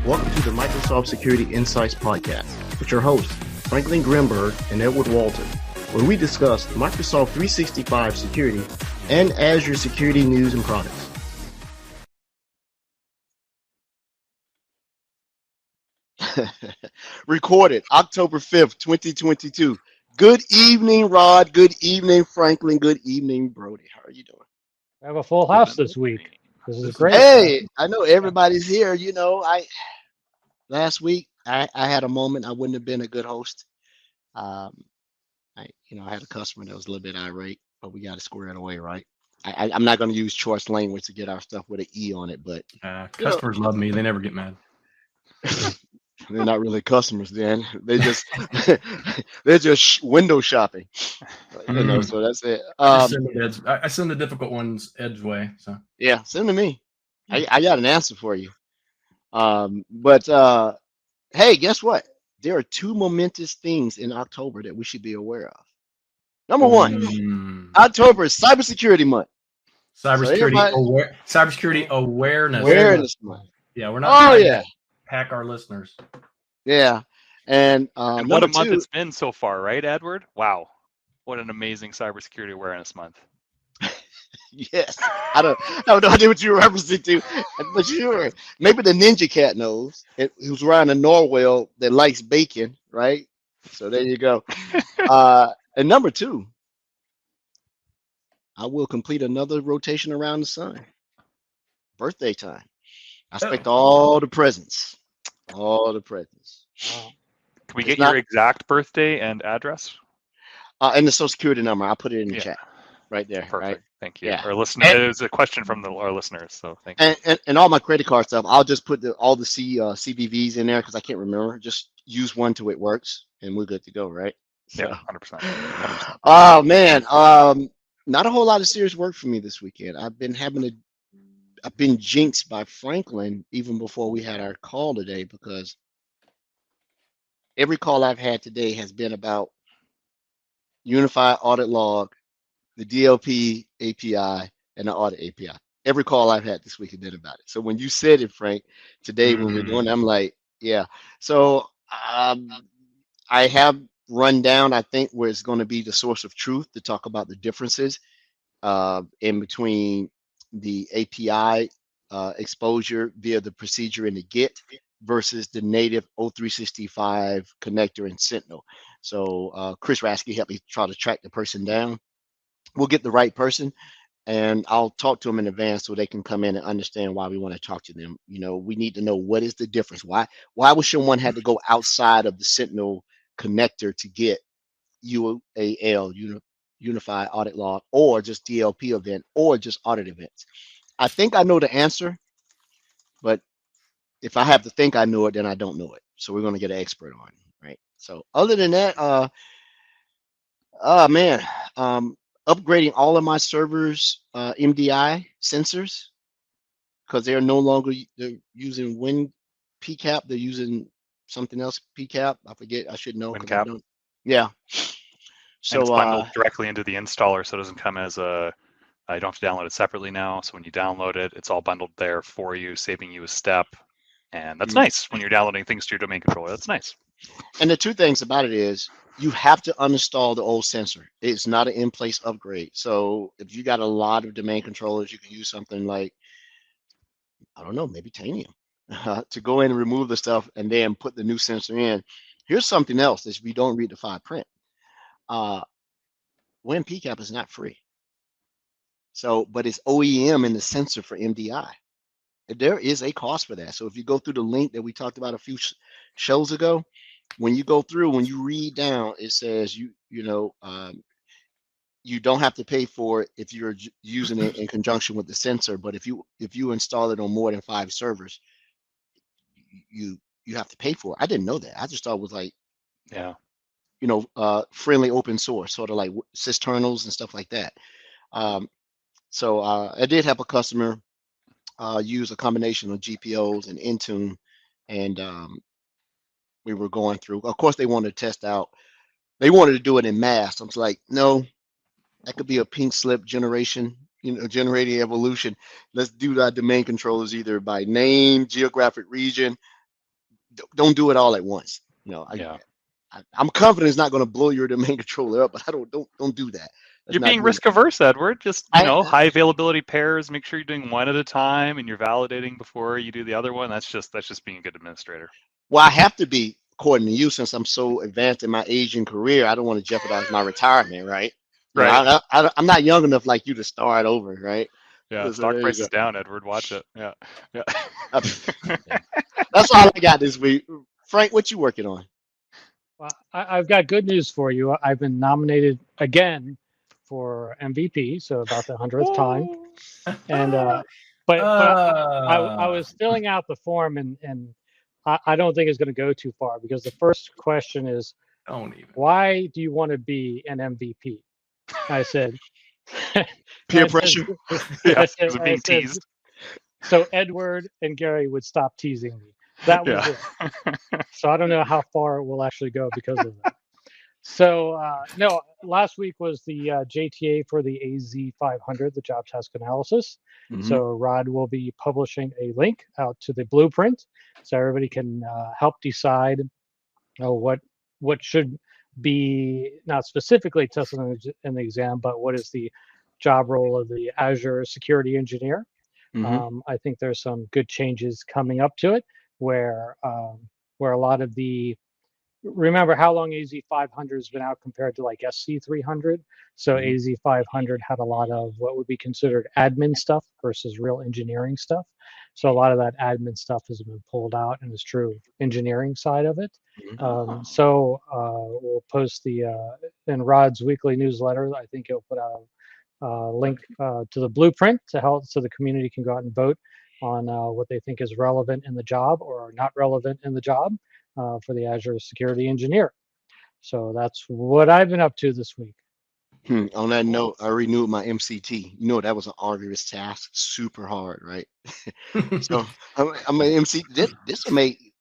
Welcome to the Microsoft Security Insights Podcast with your hosts, Franklin Grimberg and Edward Walton, where we discuss Microsoft 365 security and Azure security news and products. Recorded October 5th, 2022. Good evening, Rod. Good evening, Franklin. Good evening, Brody. How are you doing? I have a full house this week. This is great. Hey, I know everybody's here. Last week I had a moment. I wouldn't have been a good host. I had a customer that was a little bit irate, but we got to square it away, right? I'm not going to use choice language to get our stuff with an E on it, but customers love me. They never get mad. They're not really customers then. They just they're just window shopping. So that's it. I send the difficult ones Ed's way. So yeah, send to me. I got an answer for you. But hey, guess what? There are two momentous things in October that we should be aware of. Number one, October is Cybersecurity Month. Cybersecurity awareness month. Yeah, we're not. Hack our listeners. Yeah, and what a month it's been so far, right, Edward? Wow, what an amazing Cybersecurity Awareness Month. Yes, I don't know what you're referencing to, but sure, maybe the Ninja Cat knows. Who's around a narwhal that likes bacon, right? So there you go. And number two, I will complete another rotation around the sun. Birthday time. I expect all the presents. All the presents. Can we get your exact birthday and address? And the Social Security number. I'll put it in the chat right there. Perfect. Right? Thank you. Yeah. Our listener, it was a question from our listeners, so thank you. And all my credit card stuff, I'll just put all the CVVs in there because I can't remember. Just use one till it works, and we're good to go, right? So. Yeah, 100%. Oh man, not a whole lot of serious work for me this weekend. I've been jinxed by Franklin even before we had our call today because every call I've had today has been about Unified Audit Log, the DLP API, and the Audit API. Every call I've had this week has been about it. So when you said it, Frank, today when we're doing it, I'm like, yeah. So I have run down, I think, where it's going to be the source of truth to talk about the differences in between the API exposure via the procedure in the GET versus the native O365 connector in Sentinel. So Chris Rasky helped me try to track the person down. We'll get the right person, and I'll talk to them in advance so they can come in and understand why we want to talk to them. We need to know what is the difference. Why would someone have to go outside of the Sentinel connector to get UAL, Unified Audit Log, or just DLP event, or just audit events? I think I know the answer, but if I have to think I know it, then I don't know it. So we're going to get an expert on it, right? So other than that, upgrading all of my servers MDI sensors because they're no longer using Win PCAP. They're using something else PCAP. I forget. I should know. WinCap. Yeah. So and it's bundled directly into the installer, so it doesn't come as you don't have to download it separately now. So when you download it, it's all bundled there for you, saving you a step. And that's nice when you're downloading things to your domain controller. That's nice. And the two things about it is you have to uninstall the old sensor. It's not an in-place upgrade. So if you got a lot of domain controllers, you can use something like, I don't know, maybe Tanium to go in and remove the stuff and then put the new sensor in. Here's something else that we don't read the fine print. Win PCAP is not free. So, but it's OEM in the sensor for MDI. There is a cost for that. So if you go through the link that we talked about a few shows ago, when you go through, when you read down, it says you don't have to pay for it if you're using it in conjunction with the sensor. But if you install it on more than 5 servers, you have to pay for it. I didn't know that. I just thought it was like, friendly open source, sort of like sysinternals and stuff like that. So I did have a customer use a combination of GPOs and Intune, and we were going through. Of course, they wanted to test out. They wanted to do it in mass. I was like, no, that could be a pink slip generation, generating evolution. Let's do that domain controllers either by name, geographic region, don't do it all at once. I'm confident it's not going to blow your domain controller up, but I don't do that. You're being risk averse, Edward. Just high availability pairs. Make sure you're doing one at a time, and you're validating before you do the other one. That's just being a good administrator. Well, I have to be, according to you, since I'm so advanced in my age and career. I don't want to jeopardize my retirement, right? Right. I'm not young enough like you to start over, right? Yeah. Stock price is down, Edward. Watch it. Yeah. That's all I got this week. Frank, what you working on? Well, I've got good news for you. I've been nominated again for MVP, so about the 100th time. And but I was filling out the form, and I don't think it's going to go too far, because the first question is, why do you want to be an MVP? I said, peer pressure. I said, being teased. So Edward and Gary would stop teasing me. That was it. So I don't know how far it will actually go because of that. So no, last week was the JTA for the AZ500, the job task analysis. Mm-hmm. So Rod will be publishing a link out to the blueprint, so everybody can help decide what should be not specifically tested in the exam, but what is the job role of the Azure security engineer. Mm-hmm. I think there's some good changes coming up to it, where a lot of the, remember how long AZ500 has been out compared to like SC300. So mm-hmm. AZ500 had a lot of what would be considered admin stuff versus real engineering stuff. So a lot of that admin stuff has been pulled out, and is true engineering side of it. Mm-hmm. So we'll post in Rod's weekly newsletter. I think he'll put out a link to the blueprint to help, so the community can go out and vote on what they think is relevant in the job or not relevant in the job for the Azure security engineer. So that's what I've been up to this week. On that note, I renewed my MCT. You know, that was an arduous task, super hard, right? So I'm an MCT. This will make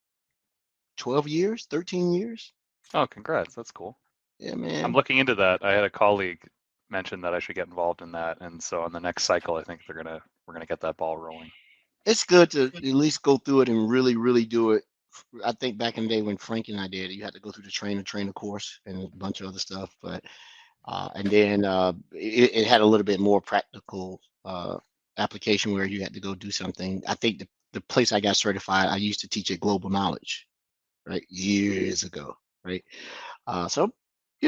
12 years, 13 years. Oh, congrats. That's cool. Yeah, man. I'm looking into that. I had a colleague mention that I should get involved in that. And so on the next cycle, I think we're going to get that ball rolling. It's good to at least go through it and really, really do it. I think back in the day when Frank and I did it, you had to go through the trainer course and a bunch of other stuff. But and then it had a little bit more practical application where you had to go do something. I think the place I got certified, I used to teach at Global Knowledge, right, years ago, right? So,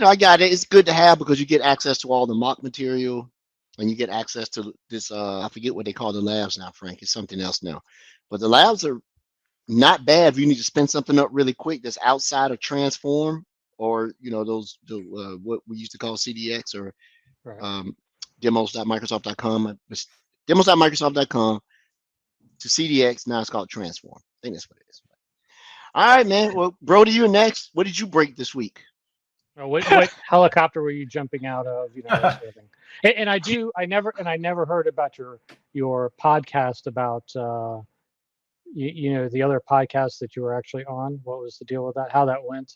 I got it. It's good to have, because you get access to all the mock material, and you get access to this. I forget what they call the labs now, Frank. It's something else now, but the labs are not bad if you need to spin something up really quick that's outside of Transform, or those what we used to call CDX, or demos.microsoft.com. Demos.microsoft.com to CDX. Now it's called Transform. I think that's what it is. All right, man. Well, Brody, you're next. What did you break this week? What helicopter were you jumping out of? That sort of thing. And I never heard about your podcast about the other podcast that you were actually on. What was the deal with that? How that went?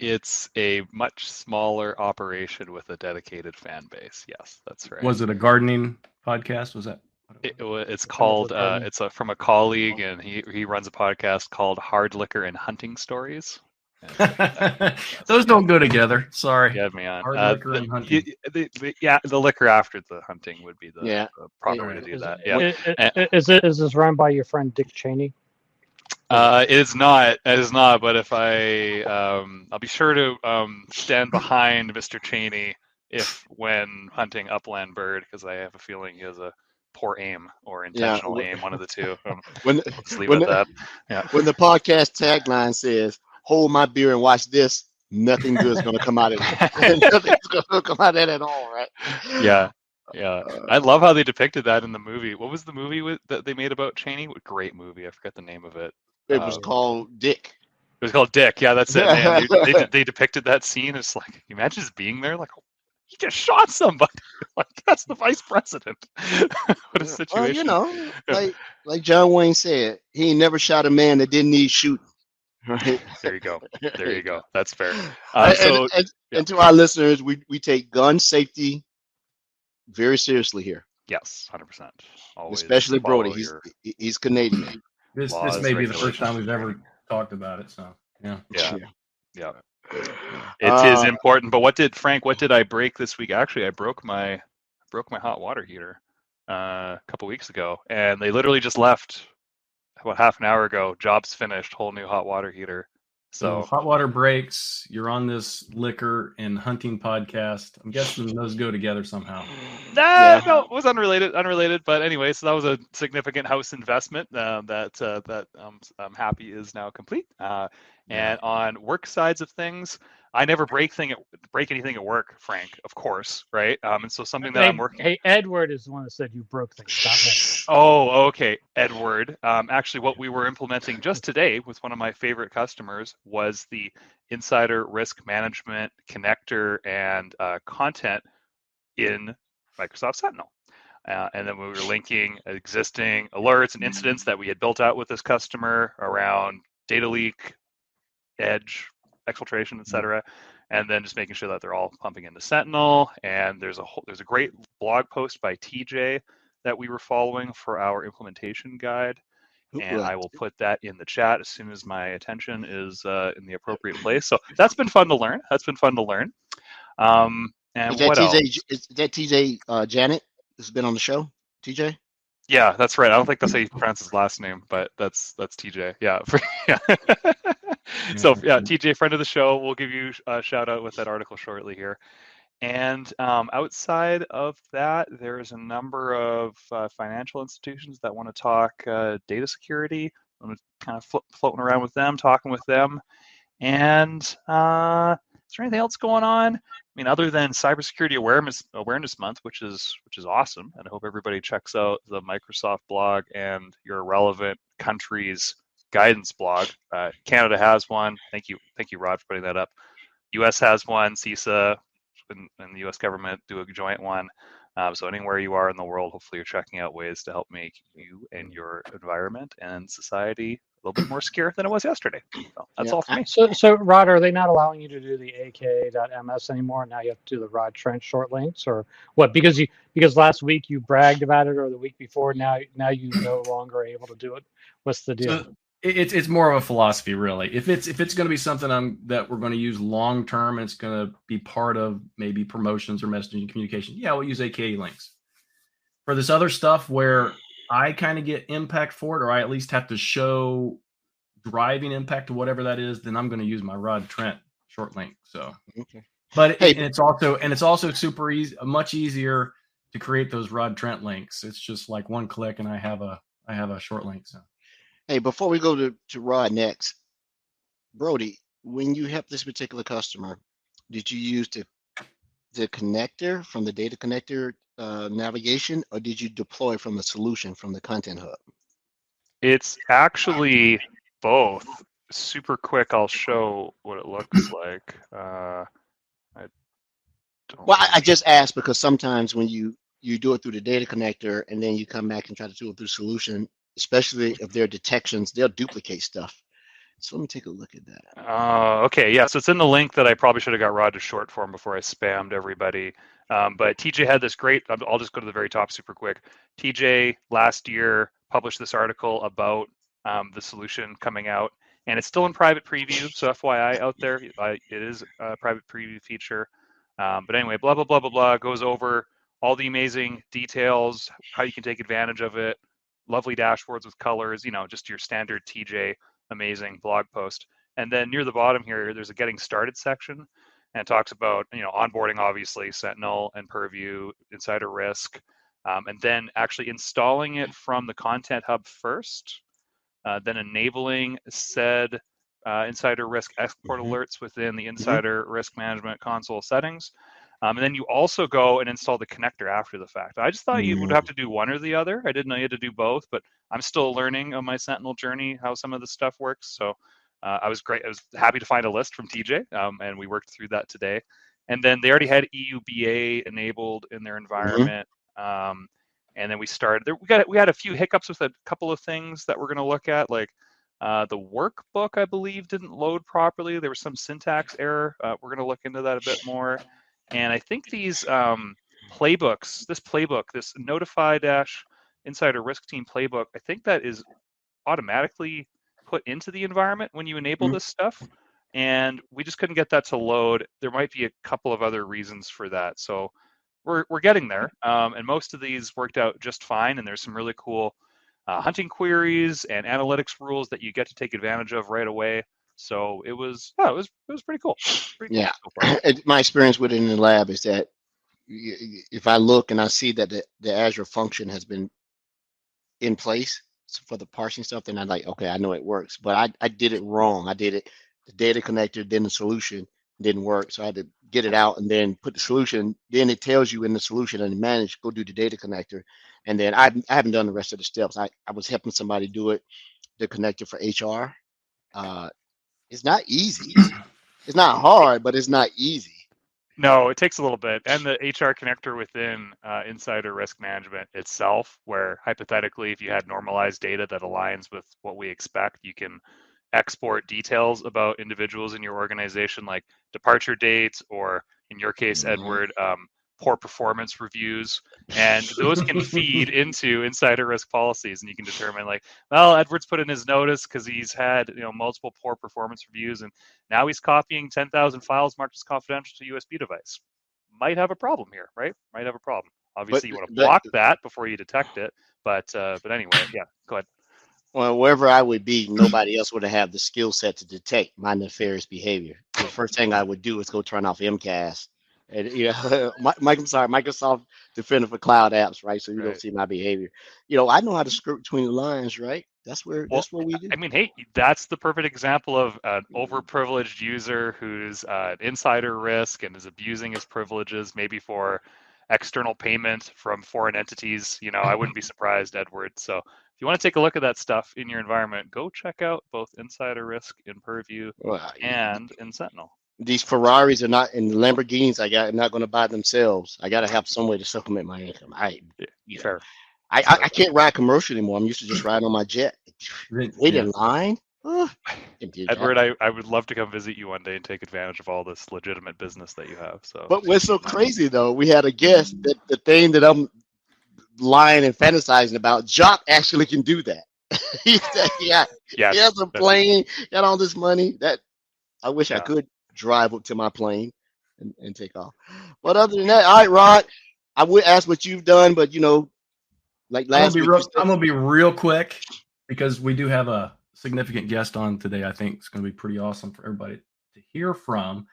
It's a much smaller operation with a dedicated fan base. Yes, that's right. Was it a gardening podcast? Was that? It's called. It's from a colleague, and he runs a podcast called Hard Liquor and Hunting Stories. Those don't go together. Sorry. You had me on. Hard liquor and hunting. The liquor after the hunting would be the proper way to do that. Yeah. Is this run by your friend Dick Cheney? It is not. It is not. But if I'll be sure to stand behind Mr. Cheney when hunting upland bird, because I have a feeling he has a poor aim or intentional aim, one of the two. Let's leave it at that. Yeah. When the podcast tagline says, "Hold my beer and watch this," nothing good is going to come out of it. Nothing's going to come out of it at all, right? Yeah. I love how they depicted that in the movie. What was the movie that they made about Cheney? Great movie. I forget the name of it. It was called Dick. It was called Dick. Yeah, that's it, man. They depicted that scene. It's like, imagine just being there, like, he just shot somebody. Like, that's the vice president. What a situation. Like John Wayne said, he ain't never shot a man that didn't need shooting. Right. There you go. That's fair. And to our listeners, we take gun safety very seriously here. Yes, 100%. Especially Brody. He's Canadian. This may be the first time we've ever talked about it. So yeah. It is important. But what did I break this week? Actually, I broke my hot water heater a couple weeks ago, and they literally just left about half an hour ago. Job's finished, whole new hot water heater. So hot water breaks. You're on this liquor and hunting podcast. I'm guessing those go together somehow. No, it was unrelated. But anyway, so that was a significant house investment that I'm happy is now complete. And on work sides of things, I never break anything at work, Frank, of course, right? And so something that I'm working. Hey, Edward is the one that said you broke things, not me. Oh, okay, Edward. Actually, what we were implementing just today with one of my favorite customers was the Insider Risk Management connector and content in Microsoft Sentinel. And then we were linking existing alerts and incidents that we had built out with this customer around data leak, edge, exfiltration, etc. And then just making sure that they're all pumping into Sentinel. And there's a great blog post by TJ that we were following for our implementation guide. And I will put that in the chat as soon as my attention is in the appropriate place. So that's been fun to learn. And what else? Is that TJ Janet has been on the show? TJ? Yeah, that's right. I don't think that's how you pronounce his last name, but that's TJ. Yeah. So yeah, TJ, friend of the show. We'll give you a shout out with that article shortly here. And outside of that, there's a number of financial institutions that want to talk data security. I'm kind of floating around with them, talking with them. And is there anything else going on? I mean, other than Cybersecurity Awareness Month, which is awesome, and I hope everybody checks out the Microsoft blog and your relevant country's guidance blog. Canada has one. Thank you, Rod, for putting that up. U.S. has one. CISA and the U.S. government do a joint one. So anywhere you are in the world, hopefully you're checking out ways to help make you and your environment and society a little bit more secure than it was yesterday. So that's all for me. So Rod, are they not allowing you to do the AK.ms anymore? Now you have to do the Rod Trench short links, or what? Because last week you bragged about it, or the week before. Now you no longer are able to do it. What's the deal? So it's more of a philosophy, really. If it's going to be something that we're going to use long term, and it's going to be part of maybe promotions or messaging communication, yeah, we'll use AKA links. For this other stuff where I kind of get impact for it, or I at least have to show driving impact to whatever that is, then I'm going to use my Rod Trent short link. So, but it's also super easy, much easier to create those Rod Trent links. It's just like one click, and I have a short link. So, hey, before we go to Rod next, Brody, when you help this particular customer, did you use the connector from the data connector navigation, or did you deploy from the solution from the Content Hub? It's actually both. Super quick, I'll show what it looks like. I just asked because sometimes when you do it through the data connector and then you come back and try to do it through solution, especially if there are detections, they'll duplicate stuff. So let me take a look at that. Okay, yeah, so it's in the link that I probably should have got Rod to short form before I spammed everybody. But TJ had this great, I'll just go to the very top super quick. TJ last year published this article about the solution coming out, and it's still in private preview. So FYI out there, it is a private preview feature. But anyway, blah, blah, blah, blah, blah, goes over all the amazing details, how you can take advantage of it, lovely dashboards with colors, just your standard TJ amazing blog post. And then near the bottom here, there's a getting started section, and it talks about, onboarding, obviously, Sentinel and Purview, Insider Risk, and then actually installing it from the Content Hub first, then enabling said Insider Risk export alerts within the Insider Risk Management console settings. And then you also go and install the connector after the fact. I just thought you would have to do one or the other. I didn't know you had to do both, but I'm still learning on my Sentinel journey how some of this stuff works. So I was happy to find a list from TJ, and we worked through that today. And then they already had EUBA enabled in their environment. And then we started there. We had a few hiccups with a couple of things that we're going to look at, like the workbook, I believe, didn't load properly. There was some syntax error. We're going to look into that a bit more. And I think these playbooks, this Notify - Insider Risk Team playbook, I think that is automatically put into the environment when you enable this stuff. And we just couldn't get that to load. There might be a couple of other reasons for that. So we're getting there. And most of these worked out just fine. And there's some really cool hunting queries and analytics rules that you get to take advantage of right away. So it was pretty cool. Yeah. My experience with it in the lab is that if I look and I see that the Azure function has been in place for the parsing stuff, then I'm like, okay, I know it works. But I did it wrong. I did it, the data connector, then the solution didn't work. So I had to get it out and then put the solution. Then it tells you in the solution and manage, go do the data connector. And then I haven't done the rest of the steps. I was helping somebody do it, the connector for HR. It's not easy. It's not hard, but it's not easy. No, it takes a little bit. And the HR connector within Insider Risk Management itself, where hypothetically, if you had normalized data that aligns with what we expect, you can export details about individuals in your organization, like departure dates, or in your case, Edward, poor performance reviews. And those can feed into Insider Risk policies. And you can determine, like, well, Edward's put in his notice because he's had multiple poor performance reviews, and now he's copying 10,000 files marked as confidential to a USB device. Might have a problem here, right? Might have a problem. Obviously, you want to block that before you detect it. But anyway, yeah, go ahead. Well, wherever I would be, nobody else would have the skill set to detect my nefarious behavior. The first thing I would do is go turn off MCAS. And Microsoft Defender for Cloud Apps, right? So you don't see my behavior. I know how to skirt between the lines, right? That's what we do. I mean, hey, that's the perfect example of an overprivileged user who's insider risk and is abusing his privileges, maybe for external payment from foreign entities. I wouldn't be surprised, Edward. So if you want to take a look at that stuff in your environment, go check out both Insider Risk in Purview and in Sentinel. These Ferraris are not, and the Lamborghinis are not going to buy themselves. I got to have some way to supplement my income. Fair. I can't ride commercial anymore. I'm used to just riding on my jet. Wait in line. Edward, I would love to come visit you one day and take advantage of all this legitimate business that you have. So, but what's so crazy though, we had a guest that the thing that I'm lying and fantasizing about, Jock actually can do that. He has a plane, got all this money. That I wish I could drive up to my plane and take off. But other than that, all right, Rod, I would ask what you've done, but like last week, I'm gonna be real quick because we do have a significant guest on today. I think it's gonna be pretty awesome for everybody to hear from.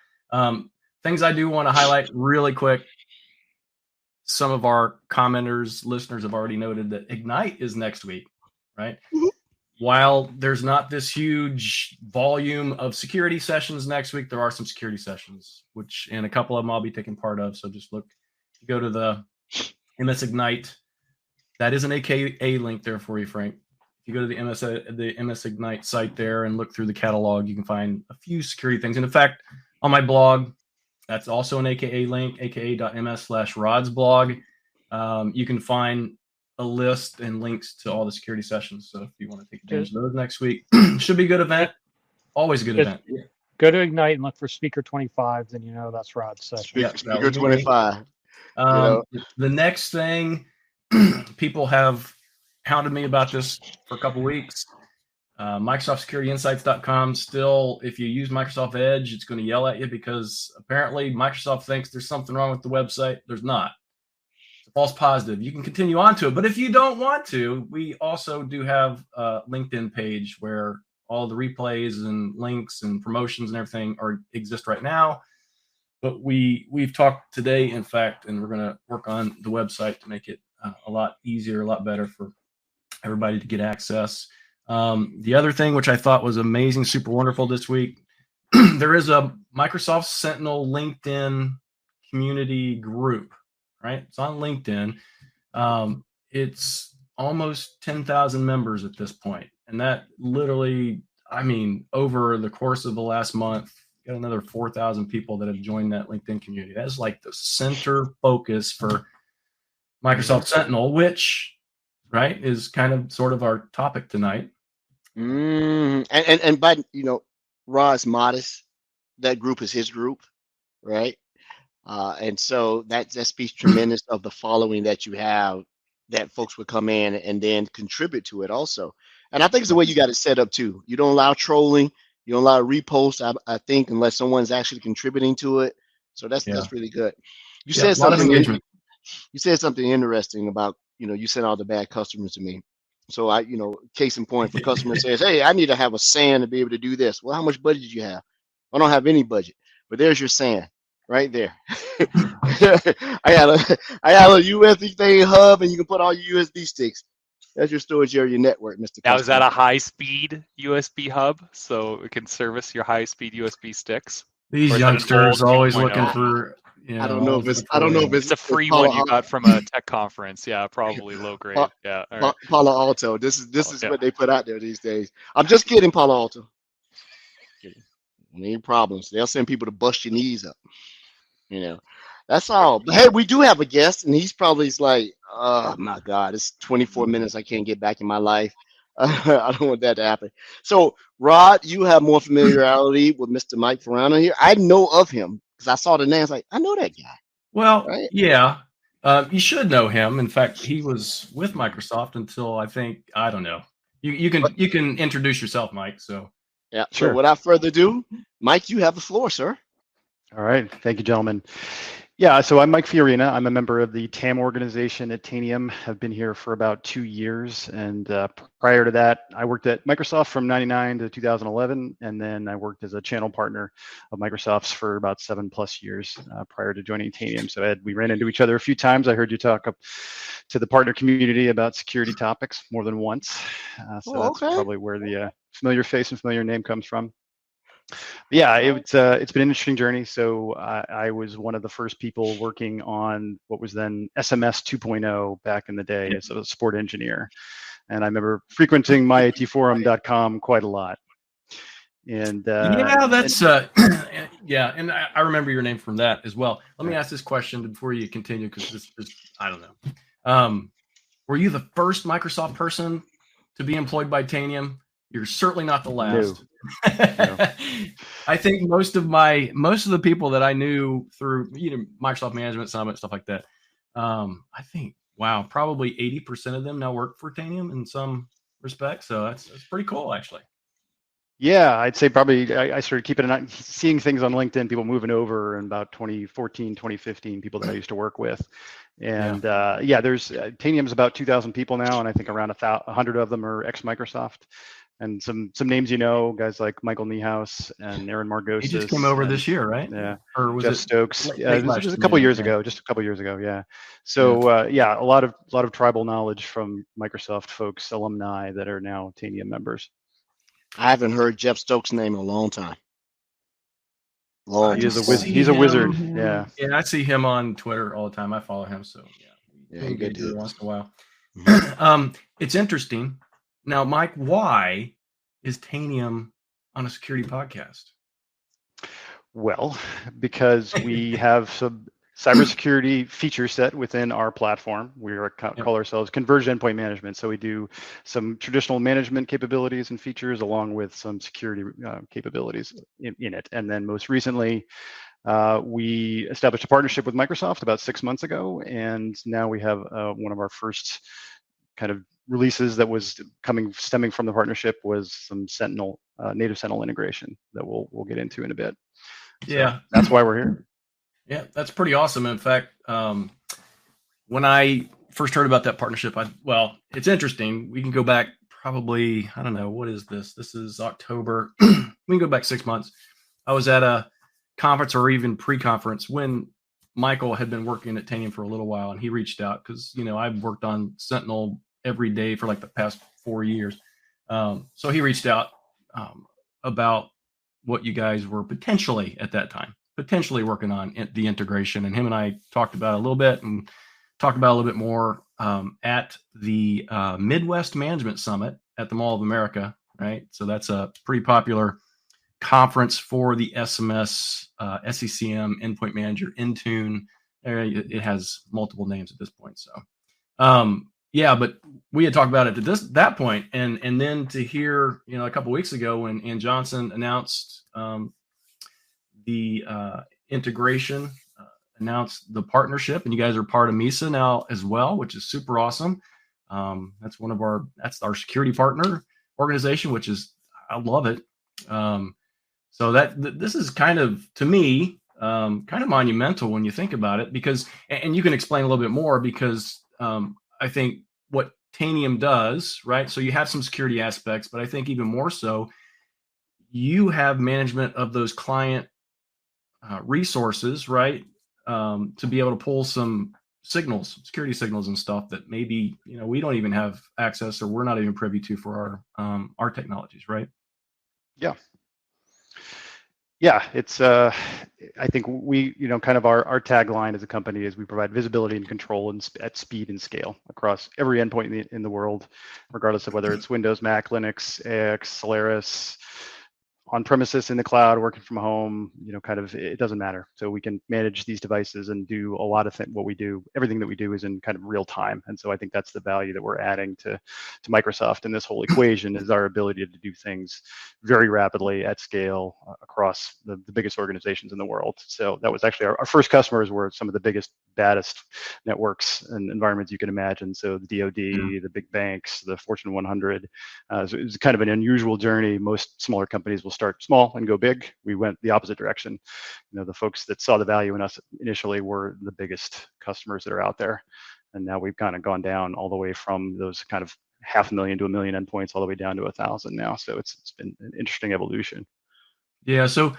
Things I do want to highlight really quick. Some of our commenters, listeners have already noted that Ignite is next week, right? Mm-hmm. While there's not this huge volume of security sessions next week, there are some security sessions, and a couple of them I'll be taking part of. So just go to the MS Ignite. That is an AKA link there for you, Frank. If you go to the MS Ignite site there and look through the catalog, you can find a few security things. And in fact, on my blog, that's also an AKA link, aka.ms/Rod's blog. You can find a list and links to all the security sessions. So if you want to take advantage of those next week, should be a good event. Always a good event. Go to Ignite and look for Speaker 25, then that's Rod's session. Speaker 25. The next thing, people have hounded me about this for a couple weeks. MicrosoftSecurityInsights.com. Still, if you use Microsoft Edge, it's going to yell at you because apparently Microsoft thinks there's something wrong with the website. There's not. False positive. You can continue on to it, but if you don't want to, we also do have a LinkedIn page where all the replays and links and promotions and everything exist right now. But we've talked today, in fact, and we're going to work on the website to make it a lot easier, a lot better for everybody to get access. The other thing, which I thought was amazing, super wonderful this week, there is a Microsoft Sentinel LinkedIn community group. Right, it's on LinkedIn. It's almost 10,000 members at this point, and that literally, over the course of the last month, got another 4,000 people that have joined that LinkedIn community. That's like the center focus for Microsoft Sentinel, which, right, is kind of sort of our topic tonight. And by Rod's modest, that group is his group, right? And so that speaks tremendous of the following that you have, that folks would come in and then contribute to it also. And I think it's the way you got it set up too. You don't allow trolling. You don't allow reposts. I think unless someone's actually contributing to it. So that's really good. You said something. You said something interesting about you sent all the bad customers to me. So I case in point, if a customer says, "Hey, I need to have a SAN to be able to do this." Well, how much budget did you have? I don't have any budget, but there's your SAN right there. I had a USB thing hub, and you can put all your USB sticks. That's your storage area network, Mr. Now, is that a high-speed USB hub, so it can service your high-speed USB sticks? These youngsters always looking for. I don't know if it's a free one you got from a tech conference. Yeah, probably low grade. Yeah, right. Palo Alto. This is what they put out there these days. I'm just kidding, Palo Alto. Any problems? They'll send people to bust your knees up. That's all. But hey, we do have a guest, and he's probably like, oh my God, it's 24 minutes. I can't get back in my life. I don't want that to happen. So, Rod, you have more familiarity with Mr. Mike Fiorina here. I know of him because I saw the name. I was like, I know that guy. Well, right? Yeah. You should know him. In fact, he was with Microsoft until I don't know. You can introduce yourself, Mike. So yeah, sure. So without further ado, Mike, you have the floor, sir. All right. Thank you, gentlemen. Yeah, so I'm Mike Fiorina. I'm a member of the TAM organization at Tanium. I've been here for about 2 years. And prior to that, I worked at Microsoft from 99 to 2011. And then I worked as a channel partner of Microsoft's for about 7+ years prior to joining Tanium. So Ed, we ran into each other a few times. I heard you talk up to the partner community about security topics more than once. So that's probably where the familiar face and familiar name comes from. Yeah, it's been an interesting journey. So I was one of the first people working on what was then SMS 2.0 back in the day as a support engineer. And I remember frequenting myitforum.com quite a lot. And yeah, that's yeah, and I remember your name from that as well. Let me ask this question before you continue, because this is, I don't know. Were you the first Microsoft person to be employed by Tanium? You're certainly not the last. No. I think most of the people that I knew through Microsoft Management Summit, stuff like that, I think probably 80% of them now work for Tanium in some respect. So that's pretty cool, actually. Yeah, I'd say probably I started keeping an eye, seeing things on LinkedIn, people moving over in about 2014, 2015, people that I used to work with. And there's Tanium's about 2,000 people now, and I think around 100 of them are ex-Microsoft. And some names, guys like Michael Niehaus and Aaron Margosis. He just came over this year, right? Yeah. Or was Jeff Stokes. This was a couple years ago. Just a couple years ago. Yeah. So a lot of tribal knowledge from Microsoft folks, alumni that are now Tanium members. I haven't heard Jeff Stokes' name in a long time. He's a wizard. Yeah. Yeah, I see him on Twitter all the time. I follow him. So yeah, good dude. Once in a while. It's interesting. Now, Mike, why is Tanium on a security podcast? Well, because we have some cybersecurity feature set within our platform. We call ourselves Converged Endpoint Management. So we do some traditional management capabilities and features along with some security capabilities in it. And then most recently, we established a partnership with Microsoft about 6 months ago. And now we have one of our first kind of releases that was stemming from the partnership was some Sentinel, native Sentinel integration that we'll get into in a bit. So that's why we're here. Yeah, that's pretty awesome. In fact, when I first heard about that partnership, it's interesting. We can go back probably, I don't know, what is this? This is October. We can go back 6 months. I was at a conference or even pre-conference when Michael had been working at Tanium for a little while, and he reached out because, I've worked on Sentinel every day for like the past 4 years. So he reached out about what you guys were potentially working on the integration. And him and I talked about it a little bit and talked about a little bit more at the Midwest Management Summit at the Mall of America, right? So that's a pretty popular conference for the SMS, SCCM, Endpoint Manager, Intune. It has multiple names at this point. So, but we had talked about it at that point, and then to hear, a couple of weeks ago when Ann Johnson announced the integration, announced the partnership, and you guys are part of MISA now as well, which is super awesome. That's our security partner. organization, which is, I love it. So this is kind of, to me, kind of monumental when you think about it, because, and you can explain a little bit more, because I think what Tanium does, right? So you have some security aspects, but I think even more so, you have management of those client resources, right? To be able to pull some signals, security signals and stuff that maybe, we don't even have access, or we're not even privy to for our technologies, right? Yeah. Yeah, it's I think we, kind of our tagline as a company is we provide visibility and control at speed and scale across every endpoint in the world, regardless of whether it's Windows, Mac, Linux, AX, Solaris, on premises, in the cloud, working from home, kind of, it doesn't matter. So we can manage these devices and do a lot of what we do. Everything that we do is in kind of real time. And so I think that's the value that we're adding to Microsoft in this whole equation, is our ability to do things very rapidly at scale across the biggest organizations in the world. So that was actually our first customers were some of the biggest, baddest networks and environments you can imagine. So the DoD, the big banks, the Fortune 100. So it was kind of an unusual journey. Most smaller companies will start small and go big. We went the opposite direction. The folks that saw the value in us initially were the biggest customers that are out there. And now we've kind of gone down all the way from those kind of 500,000 to 1 million endpoints all the way down to 1,000 now. So it's been an interesting evolution. Yeah. So,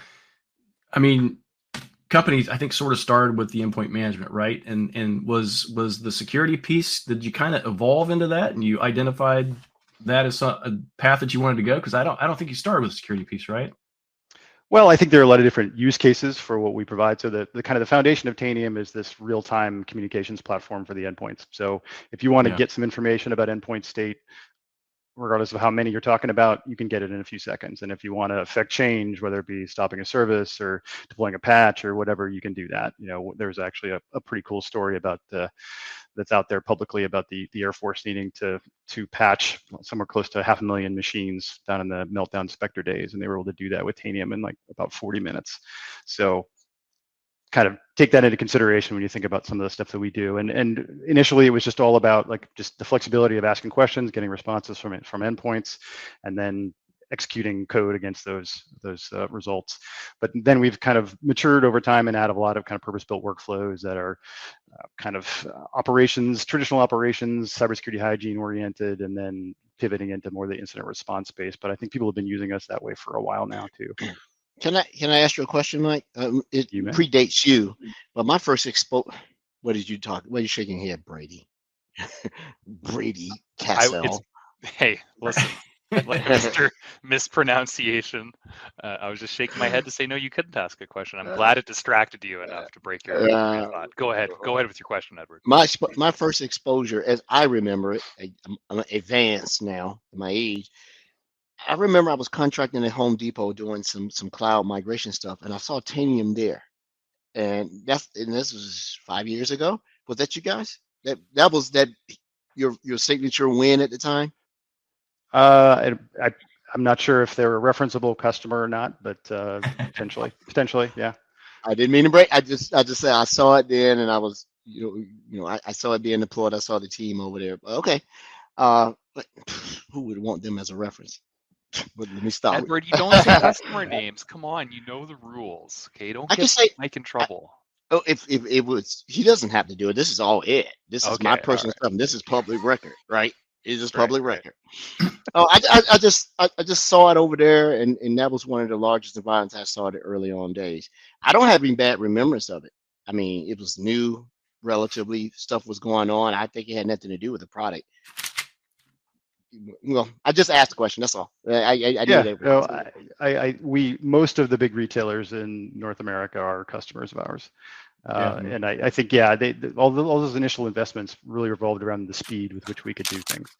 I mean, companies, I think, sort of started with the endpoint management, right? And was the security piece, did you kind of evolve into that, and you identified that as a path that you wanted to go? Because I don't think you started with the security piece, right? Well, I think there are a lot of different use cases for what we provide. So the kind of the foundation of Tanium is this real-time communications platform for the endpoints. So if you want to get some information about endpoint state, regardless of how many you're talking about, you can get it in a few seconds. And if you want to affect change, whether it be stopping a service or deploying a patch or whatever, you can do that. There's actually a pretty cool story about that's out there publicly about the Air Force needing to patch somewhere close to 500,000 machines down in the meltdown Spectre days, and they were able to do that with Tanium in like about 40 minutes. So kind of take that into consideration when you think about some of the stuff that we do. And initially it was just all about like just the flexibility of asking questions, getting responses from endpoints, and then executing code against those results. But then we've kind of matured over time and added a lot of kind of purpose-built workflows that are kind of operations, traditional operations, cybersecurity hygiene oriented, and then pivoting into more of the incident response space. But I think people have been using us that way for a while now too. Can I ask you a question, Mike? It predates you, but my first what did you talk? What are you shaking your head, Brady? Brady Cassell. Hey, listen, Mr. Mispronunciation. I was just shaking my head to say no. You couldn't ask a question. I'm glad it distracted you enough to break your thought. Go ahead with your question, Edward. My first exposure, as I remember it, I'm advanced now in my age. I remember I was contracting at Home Depot doing some cloud migration stuff, and I saw Tanium there, and this was 5 years ago. Was that you guys? That was your signature win at the time? I'm not sure if they're a referenceable customer or not, but potentially, yeah. I didn't mean to break. I just said I saw it then, and I was I saw it being deployed. I saw the team over there. Okay, but who would want them as a reference? But let me stop. Edward, you don't say customer names. Come on, you know the rules. Okay, don't get Mike in trouble. If it was, he doesn't have to do it. This is all it. This is my personal stuff. And this is public record, right? It is public record. Oh, I just saw it over there, and that was one of the largest environments I saw it early on days. I don't have any bad remembrance of it. I mean, it was new, relatively. Stuff was going on. I think it had nothing to do with the product. Well, I just asked the question. That's all. We most of the big retailers in North America are customers of ours, and I think all those initial investments really revolved around the speed with which we could do things.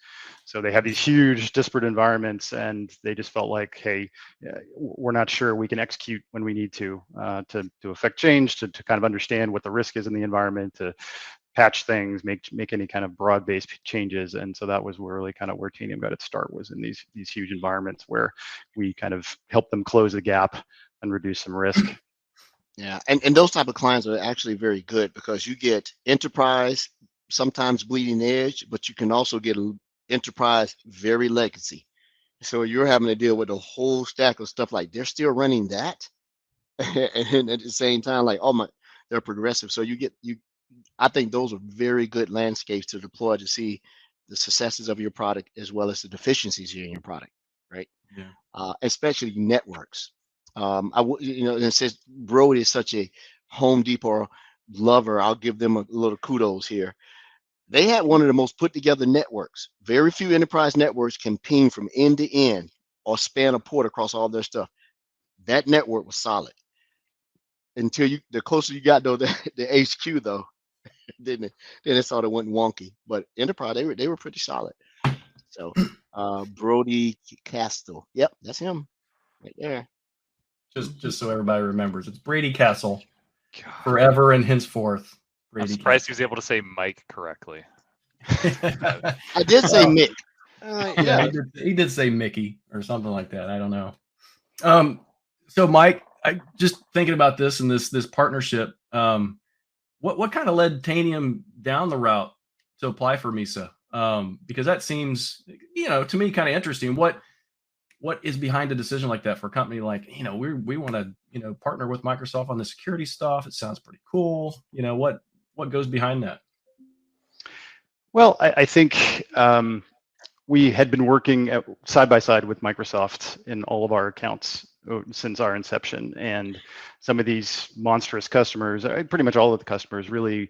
So they have these huge disparate environments, and they just felt like, hey, we're not sure we can execute when we need to affect change, to kind of understand what the risk is in the environment, to patch things, make any kind of broad-based changes. And so that was really kind of where Tanium got its start, was in these huge environments where we kind of help them close the gap and reduce some risk. Yeah, and those type of clients are actually very good, because you get enterprise, sometimes bleeding edge, but you can also get enterprise very legacy. So you're having to deal with a whole stack of stuff. Like they're still running that, and at the same time, like they're progressive. So I think those are very good landscapes to deploy to see the successes of your product as well as the deficiencies in your product, right? Yeah. Especially networks. And since Brody is such a Home Depot lover, I'll give them a little kudos here. They had one of the most put together networks. Very few enterprise networks can ping from end to end or span a port across all their stuff. That network was solid until the closer you got to the HQ though, then it sort of went wonky. But enterprise, they were pretty solid. So Brody Castle, yep, that's him right there. Just so everybody remembers, it's Brady Castle, forever and henceforth. I'm surprised he was able to say Mike correctly. I did say Mick. Yeah, he did say Mickey or something like that. I don't know. So Mike, I just thinking about this and this partnership. What kind of led Tanium down the route to apply for MISA? Because that seems, to me kind of interesting. What is behind a decision like that for a company like, we want to, partner with Microsoft on the security stuff. It sounds pretty cool. What goes behind that? Well, I think we had been working side by side with Microsoft in all of our accounts since our inception, and some of these monstrous customers, pretty much all of the customers, really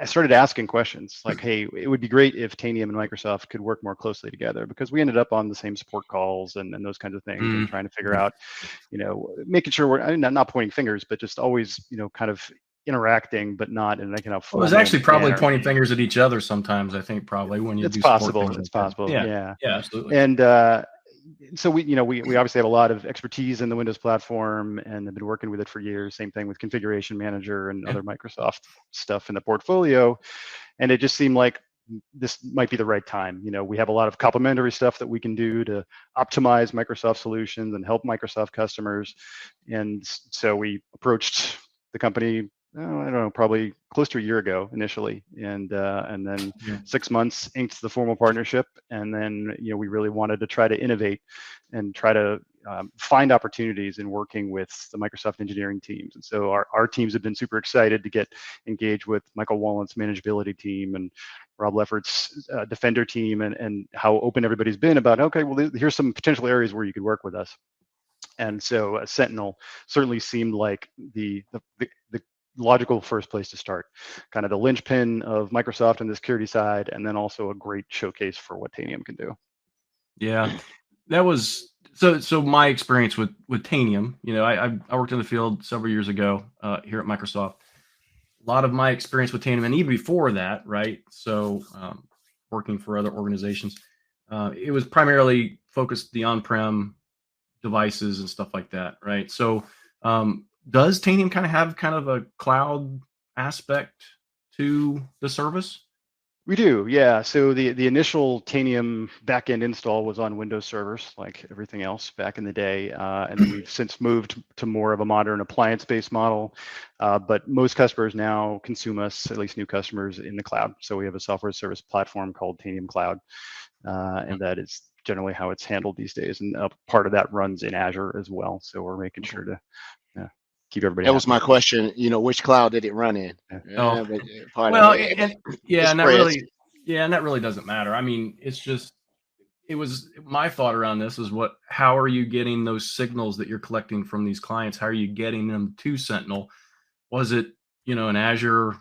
started asking questions like, hey, it would be great if Tanium and Microsoft could work more closely together, because we ended up on the same support calls and those kinds of things, and trying to figure out, making sure we're not pointing fingers, but just always, kind of interacting, but not in like, Well, it was actually probably pointing fingers at each other sometimes. I think probably when you it's possible. It's possible. Yeah, absolutely. And so we obviously have a lot of expertise in the Windows platform and have been working with it for years. Same thing with Configuration Manager and other Microsoft stuff in the portfolio. And it just seemed like this might be the right time. We have a lot of complementary stuff that we can do to optimize Microsoft solutions and help Microsoft customers. And so we approached the company, I don't know, probably close to a year ago initially, and then 6 months inked the formal partnership, and then we really wanted to try to innovate and try to find opportunities in working with the Microsoft engineering teams. And so our teams have been super excited to get engaged with Michael Wallant's manageability team and Rob Lefferts' Defender team, and how open everybody's been about, okay, well, here's some potential areas where you could work with us. And so Sentinel certainly seemed like the logical first place to start, kind of the linchpin of Microsoft on the security side, and then also a great showcase for what Tanium can do. Yeah, that was so my experience with Tanium. I worked in the field several years ago here at Microsoft. A lot of my experience with Tanium, and even before that, right? So working for other organizations, it was primarily focused the on-prem devices and stuff like that, right? So does Tanium have a cloud aspect to the service? We do, yeah. So the initial Tanium backend install was on Windows servers, like everything else back in the day, and then we've since moved to more of a modern appliance-based model. But most customers now consume us, at least new customers, in the cloud. So we have a software service platform called Tanium Cloud, and that is generally how it's handled these days. And part of that runs in Azure as well. So we're making sure to keep everybody. That was my question. Which cloud did it run in? And that really doesn't matter. I mean, it was my thought around this is how are you getting those signals that you're collecting from these clients? How are you getting them to Sentinel? Was it, in Azure,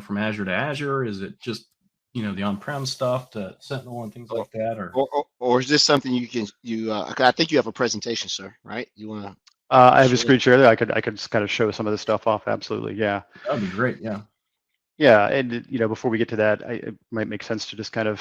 from Azure to Azure? Is it just, the on-prem stuff to Sentinel and things like that? Or is this something I think you have a presentation, sir, right? You want to? I have a screen share that I could just kind of show some of the stuff off. Absolutely, yeah. That'd be great. Yeah. Yeah, and before we get to that, it might make sense to just kind of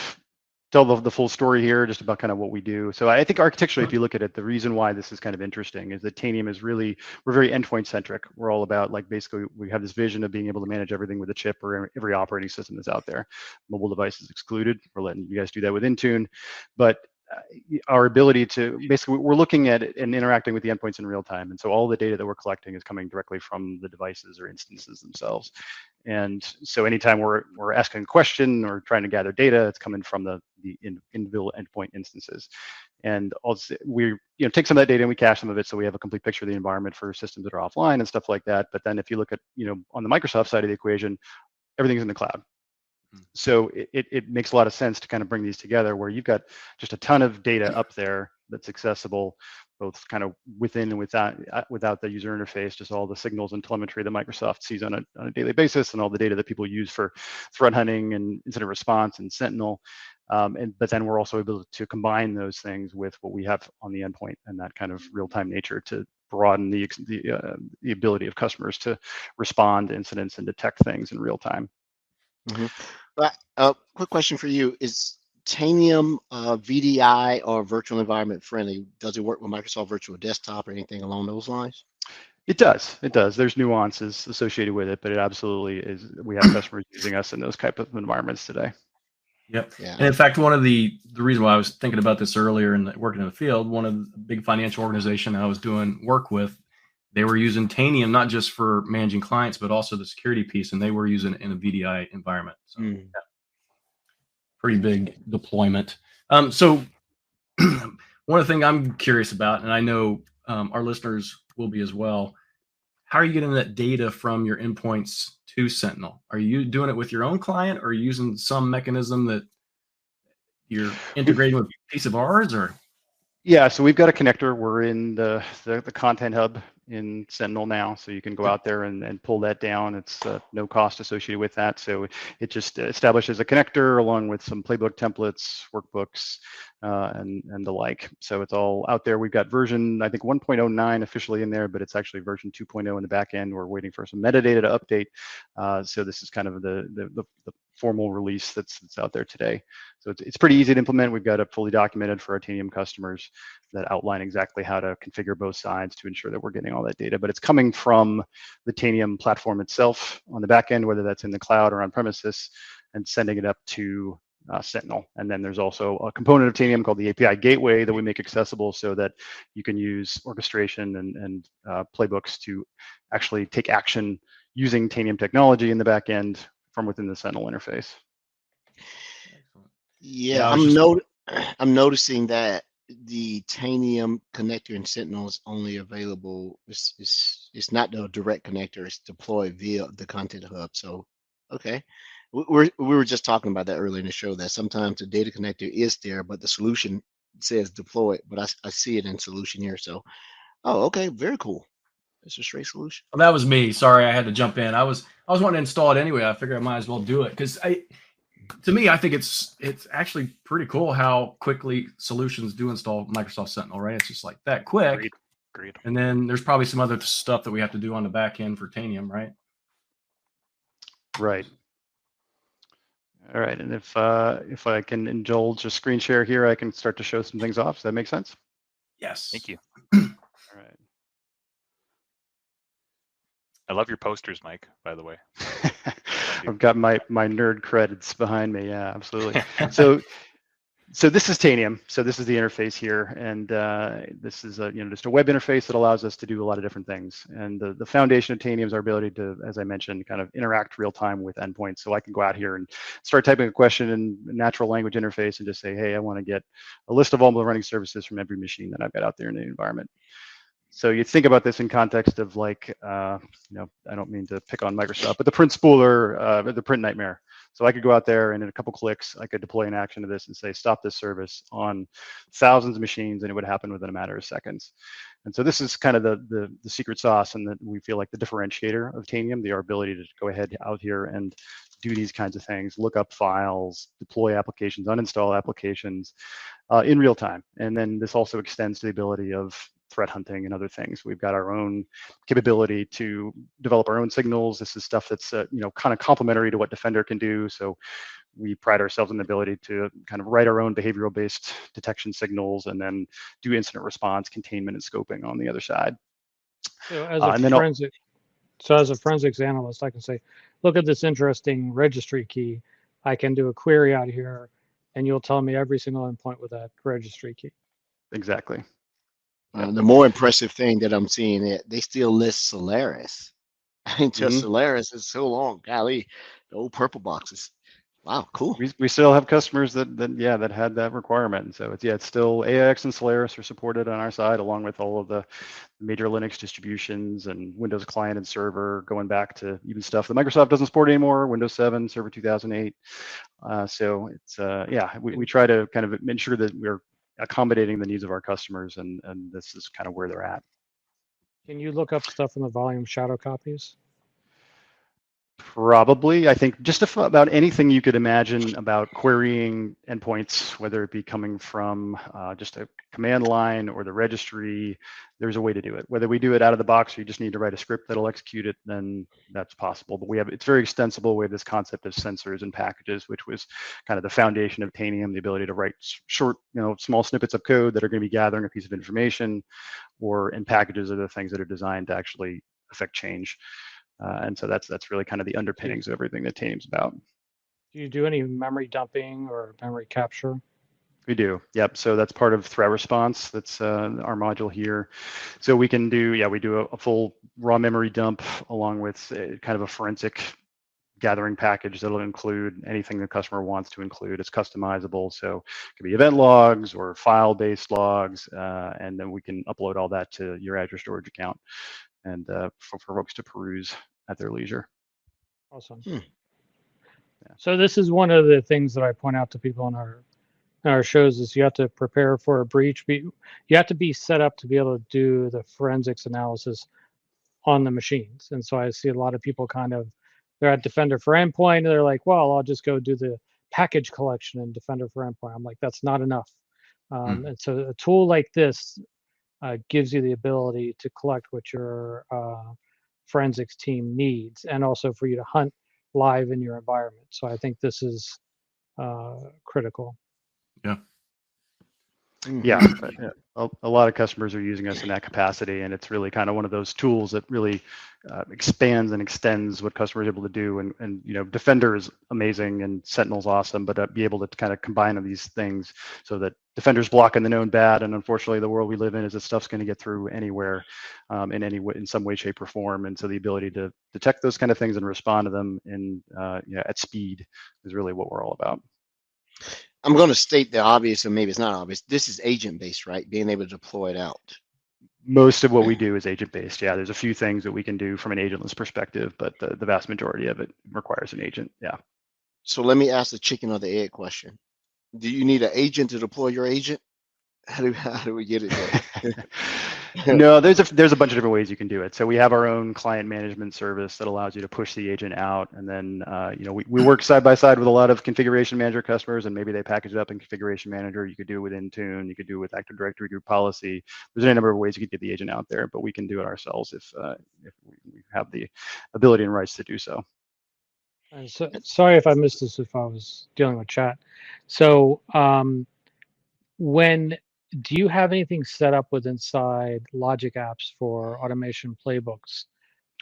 tell the full story here, just about kind of what we do. So I think architecturally, if you look at it, the reason why this is kind of interesting is that Tanium is we're very endpoint centric. We're all about, like, basically we have this vision of being able to manage everything with a chip or every operating system that's out there. Mobile devices excluded. We're letting you guys do that with Intune, but our ability to basically, we're looking at it and interacting with the endpoints in real time. And so all the data that we're collecting is coming directly from the devices or instances themselves. And so anytime we're asking a question or trying to gather data, it's coming from the the individual endpoint instances. And also we take some of that data and we cache some of it, so we have a complete picture of the environment for systems that are offline and stuff like that. But then if you look at on the Microsoft side of the equation, everything's in the cloud. So it makes a lot of sense to kind of bring these together, where you've got just a ton of data up there that's accessible, both kind of within and without the user interface, just all the signals and telemetry that Microsoft sees on a daily basis, and all the data that people use for threat hunting and incident response and Sentinel. But then we're also able to combine those things with what we have on the endpoint and that kind of real-time nature to broaden the ability of customers to respond to incidents and detect things in real time. Mm-hmm. But quick question for you: is Tanium VDI or virtual environment friendly? Does it work with Microsoft Virtual Desktop or anything along those lines? It does. It does. There's nuances associated with it, but it absolutely is. We have customers using us in those type of environments today. Yep. Yeah. And in fact, one of the reason why I was thinking about this earlier and working in the field, one of the big financial organization I was doing work with, they were using Tanium not just for managing clients, but also the security piece, and they were using it in a VDI environment. So, yeah, pretty big deployment. So one of the things I'm curious about, and I know our listeners will be as well, how are you getting that data from your endpoints to Sentinel? Are you doing it with your own client, or are you using some mechanism that you're integrating with a piece of ours, or? Yeah, so we've got a connector. We're in the content hub in Sentinel now, so you can go out there and pull that down. It's no cost associated with that. So it just establishes a connector along with some playbook templates, workbooks, and the like. So it's all out there. We've got version, I think 1.09 officially in there, but it's actually version 2.0 in the back end. We're waiting for some metadata to update. So this is kind of the formal release that's out there today. So it's pretty easy to implement. We've got it fully documented for our Tanium customers that outline exactly how to configure both sides to ensure that we're getting all that data. But it's coming from the Tanium platform itself on the back end, whether that's in the cloud or on premises, and sending it up to Sentinel. And then there's also a component of Tanium called the API Gateway that we make accessible so that you can use orchestration and playbooks to actually take action using Tanium technology in the back end from within the Sentinel interface. Yeah, I'm noticing that the Tanium connector in Sentinel is only available. It's not the direct connector. It's deployed via the Content Hub. So, okay, we were just talking about that earlier in the show, that sometimes the data connector is there, but the solution says deploy it. But I see it in solution here. So, oh, okay, very cool. It's a straight solution. Well, that was me. Sorry, I had to jump in. I was wanting to install it anyway. I figured I might as well do it because to me, I think it's actually pretty cool how quickly solutions do install Microsoft Sentinel, right? It's just like that quick. Agreed. And then there's probably some other stuff that we have to do on the back end for Tanium, right? Right. All right. And if I can indulge a screen share here, I can start to show some things off. Does that make sense? Yes. Thank you. All right. I love your posters, Mike, by the way. I've got my nerd credits behind me. Yeah, absolutely. So this is Tanium. So this is the interface here, and this is just a web interface that allows us to do a lot of different things. And the foundation of Tanium is our ability to, as I mentioned, kind of interact real time with endpoints. So I can go out here and start typing a question in natural language interface and just say, hey, I want to get a list of all the running services from every machine that I've got out there in the environment. So you think about this in context of like, I don't mean to pick on Microsoft, but the print spooler, the print nightmare. So I could go out there and in a couple clicks, I could deploy an action to this and say, stop this service on thousands of machines, and it would happen within a matter of seconds. And so this is kind of the secret sauce, and that we feel like the differentiator of Tanium, our ability to go ahead out here and do these kinds of things, look up files, deploy applications, uninstall applications in real time. And then this also extends to the ability of threat hunting and other things. We've got our own capability to develop our own signals. This is stuff that's kind of complementary to what Defender can do. So we pride ourselves in the ability to kind of write our own behavioral-based detection signals and then do incident response, containment, and scoping on the other side. So as a forensics analyst, I can say, look at this interesting registry key. I can do a query out here, and you'll tell me every single endpoint with that registry key. Exactly. The more impressive thing that I'm seeing, they still list Solaris. I mean, just Solaris is so long. Golly, the old purple boxes. Wow, cool. We still have customers that had that requirement. And so it's still AIX and Solaris are supported on our side, along with all of the major Linux distributions and Windows client and server, going back to even stuff that Microsoft doesn't support anymore, Windows 7, Server 2008. So it's we try to kind of ensure that we're accommodating the needs of our customers, and this is kind of where they're at. Can you look up stuff in the volume shadow copies? Probably. I think just about anything you could imagine about querying endpoints, whether it be coming from just a command line or the registry, there's a way to do it. Whether we do it out of the box or you just need to write a script that'll execute it, then that's possible. But it's very extensible. We have this concept of sensors and packages, which was kind of the foundation of Tanium, the ability to write short, small snippets of code that are going to be gathering a piece of information, and packages are the things that are designed to actually affect change. And so that's really kind of the underpinnings of everything that Tanium's about. Do you do any memory dumping or memory capture? We do. Yep. So that's part of threat response. That's our module here. So we can do, we do a full raw memory dump along with kind of a forensic gathering package that'll include anything the customer wants to include. It's customizable. So it could be event logs or file-based logs, and then we can upload all that to your Azure storage account and for folks to peruse at their leisure. Awesome. Yeah. So this is one of the things that I point out to people in our shows is you have to prepare for a breach. You have to be set up to be able to do the forensics analysis on the machines. And so I see a lot of people they're at Defender for Endpoint and they're like, well, I'll just go do the package collection in Defender for Endpoint. I'm like, that's not enough. And so a tool like this gives you the ability to collect what your forensics team needs, and also for you to hunt live in your environment. So I think this is critical. Yeah. A lot of customers are using us in that capacity, and it's really kind of one of those tools that really expands and extends what customers are able to do. And Defender is amazing and Sentinel's awesome, but be able to kind of combine these things so that Defender's blocking the known bad, and unfortunately the world we live in is that stuff's going to get through anywhere, in some way, shape, or form. And so the ability to detect those kind of things and respond to them at speed is really what we're all about. I'm going to state the obvious, and maybe it's not obvious. This is agent-based, right? Being able to deploy it out. Most of what we do is agent-based. Yeah, there's a few things that we can do from an agentless perspective, but the vast majority of it requires an agent. Yeah. So let me ask the chicken or the egg question. Do you need an agent to deploy your agent? How do we get it there? No, there's a bunch of different ways you can do it. So we have our own client management service that allows you to push the agent out, and then we work side by side with a lot of configuration manager customers, and maybe they package it up in configuration manager. You could do it with Intune, you could do it with Active Directory group policy. There's any number of ways you could get the agent out there, but we can do it ourselves if we have the ability and rights to do so. So sorry if I missed this if I was dealing with chat. So do you have anything set up with inside Logic Apps for automation playbooks?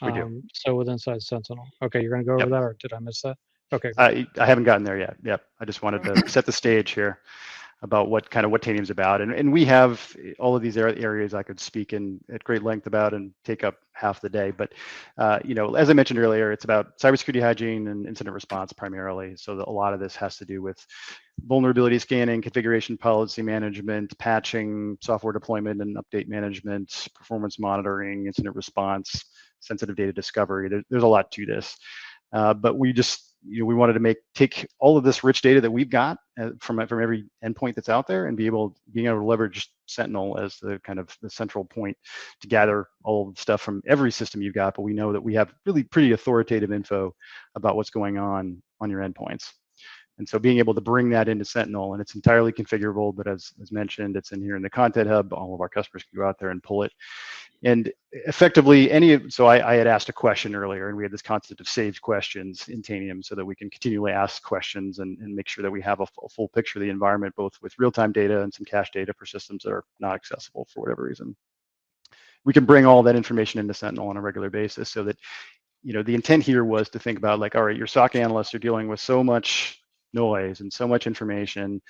We do. So with inside Sentinel. Okay, you're going to go over that, or did I miss that? Okay. I haven't gotten there yet. Yep. I just wanted to set the stage here about what Tanium's about, and we have all of these areas I could speak at great length about and take up half the day. But as I mentioned earlier, it's about cybersecurity hygiene and incident response primarily. So a lot of this has to do with vulnerability scanning, configuration policy management, patching, software deployment and update management, performance monitoring, incident response, sensitive data discovery. There's a lot to this, but we just we wanted to take all of this rich data that we've got from every endpoint that's out there and being able to leverage Sentinel as the kind of the central point to gather all of the stuff from every system you've got. But we know that we have really pretty authoritative info about what's going on your endpoints. And so being able to bring that into Sentinel, and it's entirely configurable, but as mentioned, it's in here in the Content Hub. All of our customers can go out there and pull it. And effectively, so I had asked a question earlier, and we had this concept of saved questions in Tanium so that we can continually ask questions and make sure that we have a full picture of the environment, both with real-time data and some cache data for systems that are not accessible for whatever reason. We can bring all that information into Sentinel on a regular basis so that, the intent here was to think about all right, your SOC analysts are dealing with so much noise and so much information.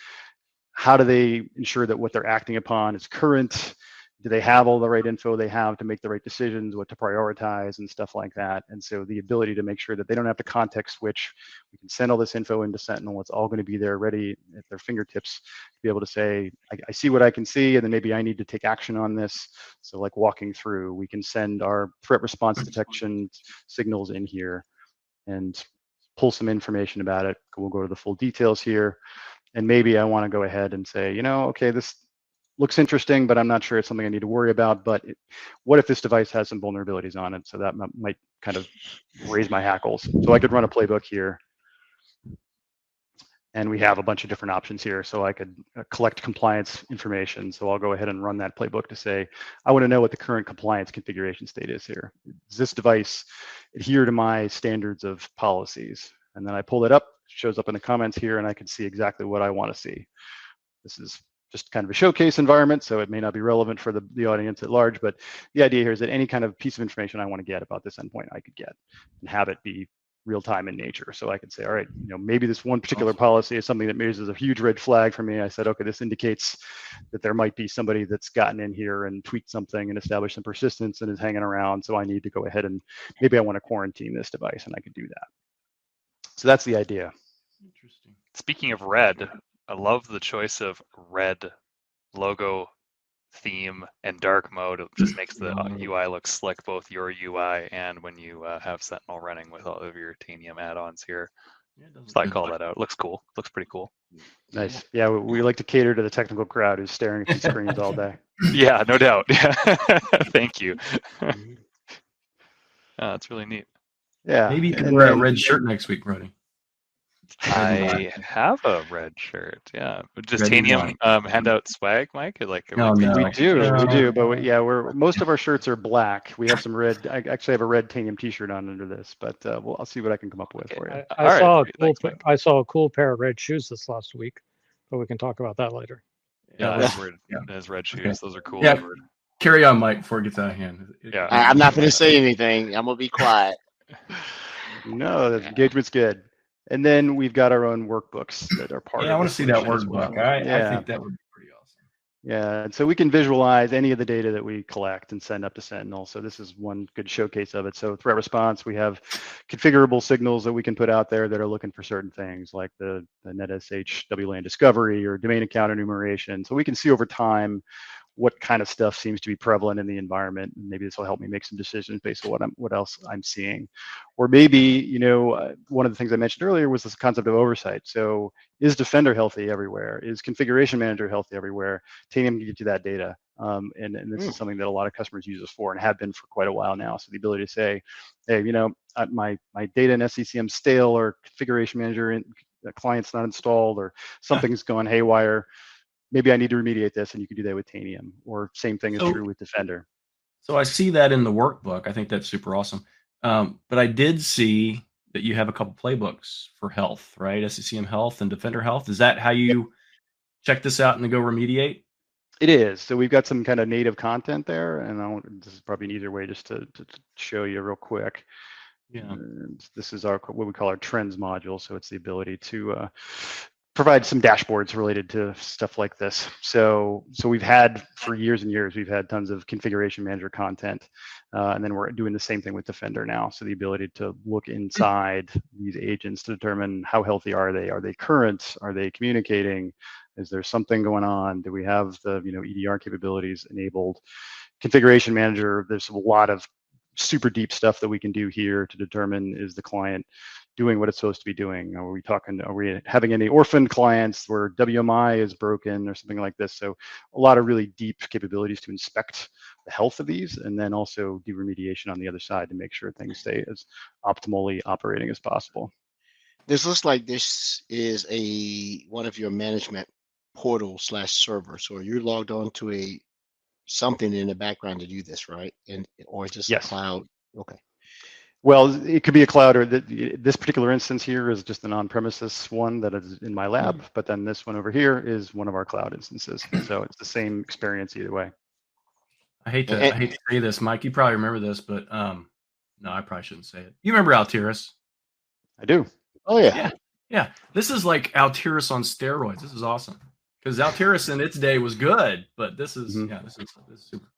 How do they ensure that what they're acting upon is current, do they have all the right info they have to make the right decisions, what to prioritize and stuff like that. And so the ability to make sure that they don't have to context switch, we can send all this info into Sentinel. It's all going to be there ready at their fingertips to be able to say, I see what I can see, and then maybe I need to take action on this. So like walking through, we can send our threat response detection signals in here and pull some information about it. We'll go to the full details here. And maybe I want to go ahead and say, okay, this looks interesting, but I'm not sure it's something I need to worry about. But what if this device has some vulnerabilities on it? So that might kind of raise my hackles. So I could run a playbook here. And we have a bunch of different options here. So I could collect compliance information. So I'll go ahead and run that playbook to say, I want to know what the current compliance configuration state is here. Does this device adhere to my standards of policies? And then I pull it up, shows up in the comments here, and I can see exactly what I want to see. This is just kind of a showcase environment, so it may not be relevant for the audience at large, but the idea here is that any kind of piece of information I want to get about this endpoint, I could get and have it be real time in nature. So I could say, all right, maybe this one particular policy is something that raises a huge red flag for me. I said, okay, this indicates that there might be somebody that's gotten in here and tweaked something and established some persistence and is hanging around. So I need to go ahead and maybe I want to quarantine this device, and I could do that. So that's the idea. Interesting. Speaking of red, I love the choice of red logo, theme, and dark mode. It just makes the UI look slick, both your UI and when you have Sentinel running with all of your Tanium add-ons here. So I call that out. It looks cool. Looks pretty cool. Nice. Yeah, we like to cater to the technical crowd who's staring at the screens all day. Yeah, no doubt. Yeah. Thank you. That's really neat. Yeah. Maybe you can wear a red shirt next week, Brody. I have a red shirt. Yeah. Does Red Tanium hand out swag, Mike? Like No. We do, but most of our shirts are black. We have some red. I actually have a red Tanium T-shirt on under this, but I'll see what I can come up with for you. I saw a cool pair of red shoes this last week, but we can talk about that later. Yeah, those red shoes. Okay. Those are cool. Yeah. Carry on, Mike, before it gets out of hand. Yeah. I'm not going to say anything. I'm going to be quiet. No, the engagement's good. And then we've got our own workbooks that are part of it. Yeah, I want to see that workbook. I think that would be pretty awesome. Yeah, and so we can visualize any of the data that we collect and send up to Sentinel. So this is one good showcase of it. So threat response, we have configurable signals that we can put out there that are looking for certain things like the NetSH WLAN discovery or domain account enumeration. So we can see over time what kind of stuff seems to be prevalent in the environment. And maybe this will help me make some decisions based on what else I'm seeing. Or maybe, one of the things I mentioned earlier was this concept of oversight. So is Defender healthy everywhere? Is Configuration Manager healthy everywhere? Tanium can get you that data. And this is something that a lot of customers use us for and have been for quite a while now. So the ability to say, hey, my data in SCCM stale, or Configuration Manager the client's not installed, or something's going haywire. Maybe I need to remediate this, and you can do that with Tanium. Or same thing is true with Defender. So I see that in the workbook. I think that's super awesome. But I did see that you have a couple playbooks for health, right? SCCM Health and Defender Health. Is that how you check this out and then go remediate? It is. So we've got some kind of native content there, and this is probably an easier way just to show you real quick. Yeah. And this is what we call our trends module. So it's the ability to provide some dashboards related to stuff like this. So we've had for years and years, we've had tons of Configuration Manager content, and then we're doing the same thing with Defender now. So the ability to look inside these agents to determine how healthy are they? Are they current? Are they communicating? Is there something going on? Do we have the EDR capabilities enabled? Configuration Manager, there's a lot of super deep stuff that we can do here to determine, is the client doing what it's supposed to be doing? Are we having any orphaned clients where WMI is broken or something like this? So a lot of really deep capabilities to inspect the health of these, and then also do remediation on the other side to make sure things stay as optimally operating as possible. This looks like this is one of your management portal / server. So you're logged on to something in the background to do this, right? Or just a cloud? Okay. Well, it could be a cloud, or this particular instance here is just an on-premises one that is in my lab, but then this one over here is one of our cloud instances. So it's the same experience either way. I hate to say this, Mike. You probably remember this, but no, I probably shouldn't say it. You remember Altiris? I do. Oh yeah. Yeah. This is like Altiris on steroids. This is awesome. Because Altiris in its day was good, but this is this is super.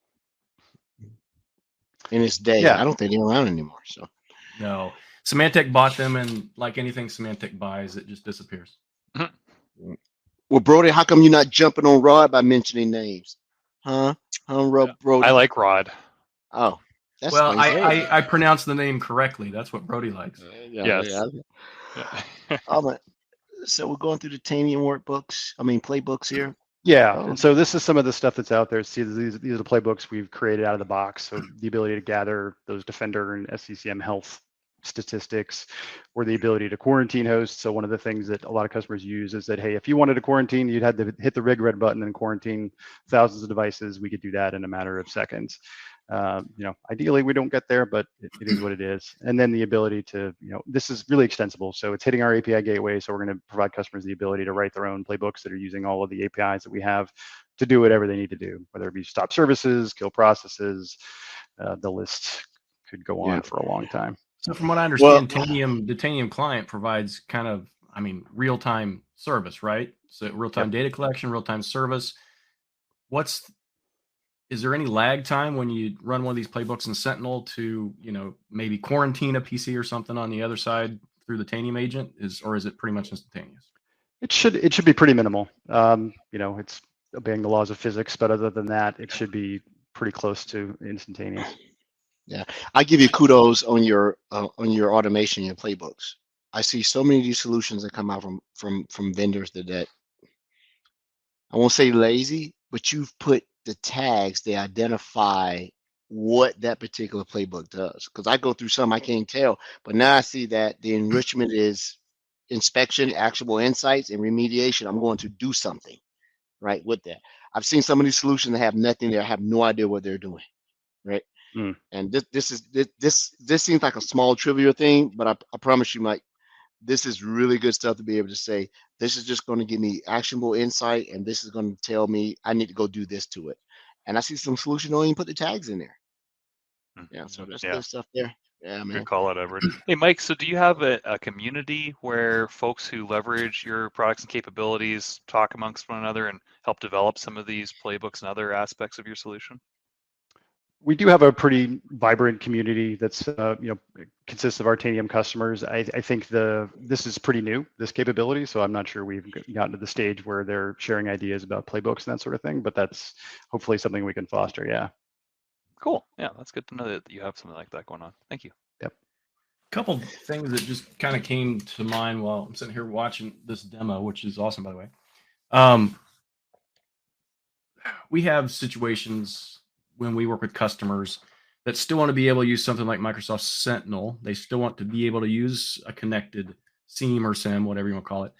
In its day, I don't think they're around anymore. So no, Symantec bought them, and like anything Symantec buys, it just disappears. Well, Brody, how come you're not jumping on Rod by mentioning names? Huh, Brody? I like Rod. Oh, that's well, I pronounce the name correctly. That's what Brody likes. Yes. So we're going through the Tanium workbooks. Playbooks here. Yeah, and so this is some of the stuff that's out there. See, these are the playbooks we've created out of the box. So the ability to gather those Defender and SCCM health statistics, or the ability to quarantine hosts. So one of the things that a lot of customers use is that, hey, if you wanted to quarantine, you'd have to hit the big red button and quarantine thousands of devices. We could do that in a matter of seconds. Ideally we don't get there, but it is what it is. And then the ability to, this is really extensible. So it's hitting our API gateway. So we're going to provide customers the ability to write their own playbooks that are using all of the APIs that we have to do whatever they need to do, whether it be stop services, kill processes. The list could go on for a long time. So from what I understand, the Tanium client provides kind of, real-time service, right? So real-time data collection, real-time service. Is there any lag time when you run one of these playbooks in Sentinel to, maybe quarantine a PC or something on the other side through the Tanium agent? Or is it pretty much instantaneous? It should be pretty minimal. It's obeying the laws of physics, but other than that, it should be pretty close to instantaneous. Yeah, I give you kudos on your automation, your playbooks. I see so many of these solutions that come out from vendors that I won't say lazy, but you've put the tags, they identify what that particular playbook does. Because I go through some I can't tell, but now I see that the enrichment is inspection, actionable insights, and remediation. I'm going to do something right with that. I've seen some of these solutions that have nothing there, have no idea what they're doing, right? And this seems like a small trivial thing, but I promise you, Mike, this is really good stuff to be able to say, this is just going to give me actionable insight, and this is going to tell me I need to go do this to it. And I see some solutions don't even put the tags in there. Yeah, so that's good stuff there. Yeah, man. Good call out, Edward. Hey, Mike, so do you have a community where folks who leverage your products and capabilities talk amongst one another and help develop some of these playbooks and other aspects of your solution? We do have a pretty vibrant community that's consists of our Tanium customers. I think this is pretty new, this capability, so I'm not sure we've gotten to the stage where they're sharing ideas about playbooks and that sort of thing, but that's hopefully something we can foster. Yeah. Cool. Yeah, that's good to know that you have something like that going on. Thank you. Yep. A couple things that just kind of came to mind while I'm sitting here watching this demo, which is awesome, by the way. We have situations when we work with customers that still want to be able to use something like Microsoft Sentinel. They still want to be able to use a connected SIEM or SIM, whatever you want to call it.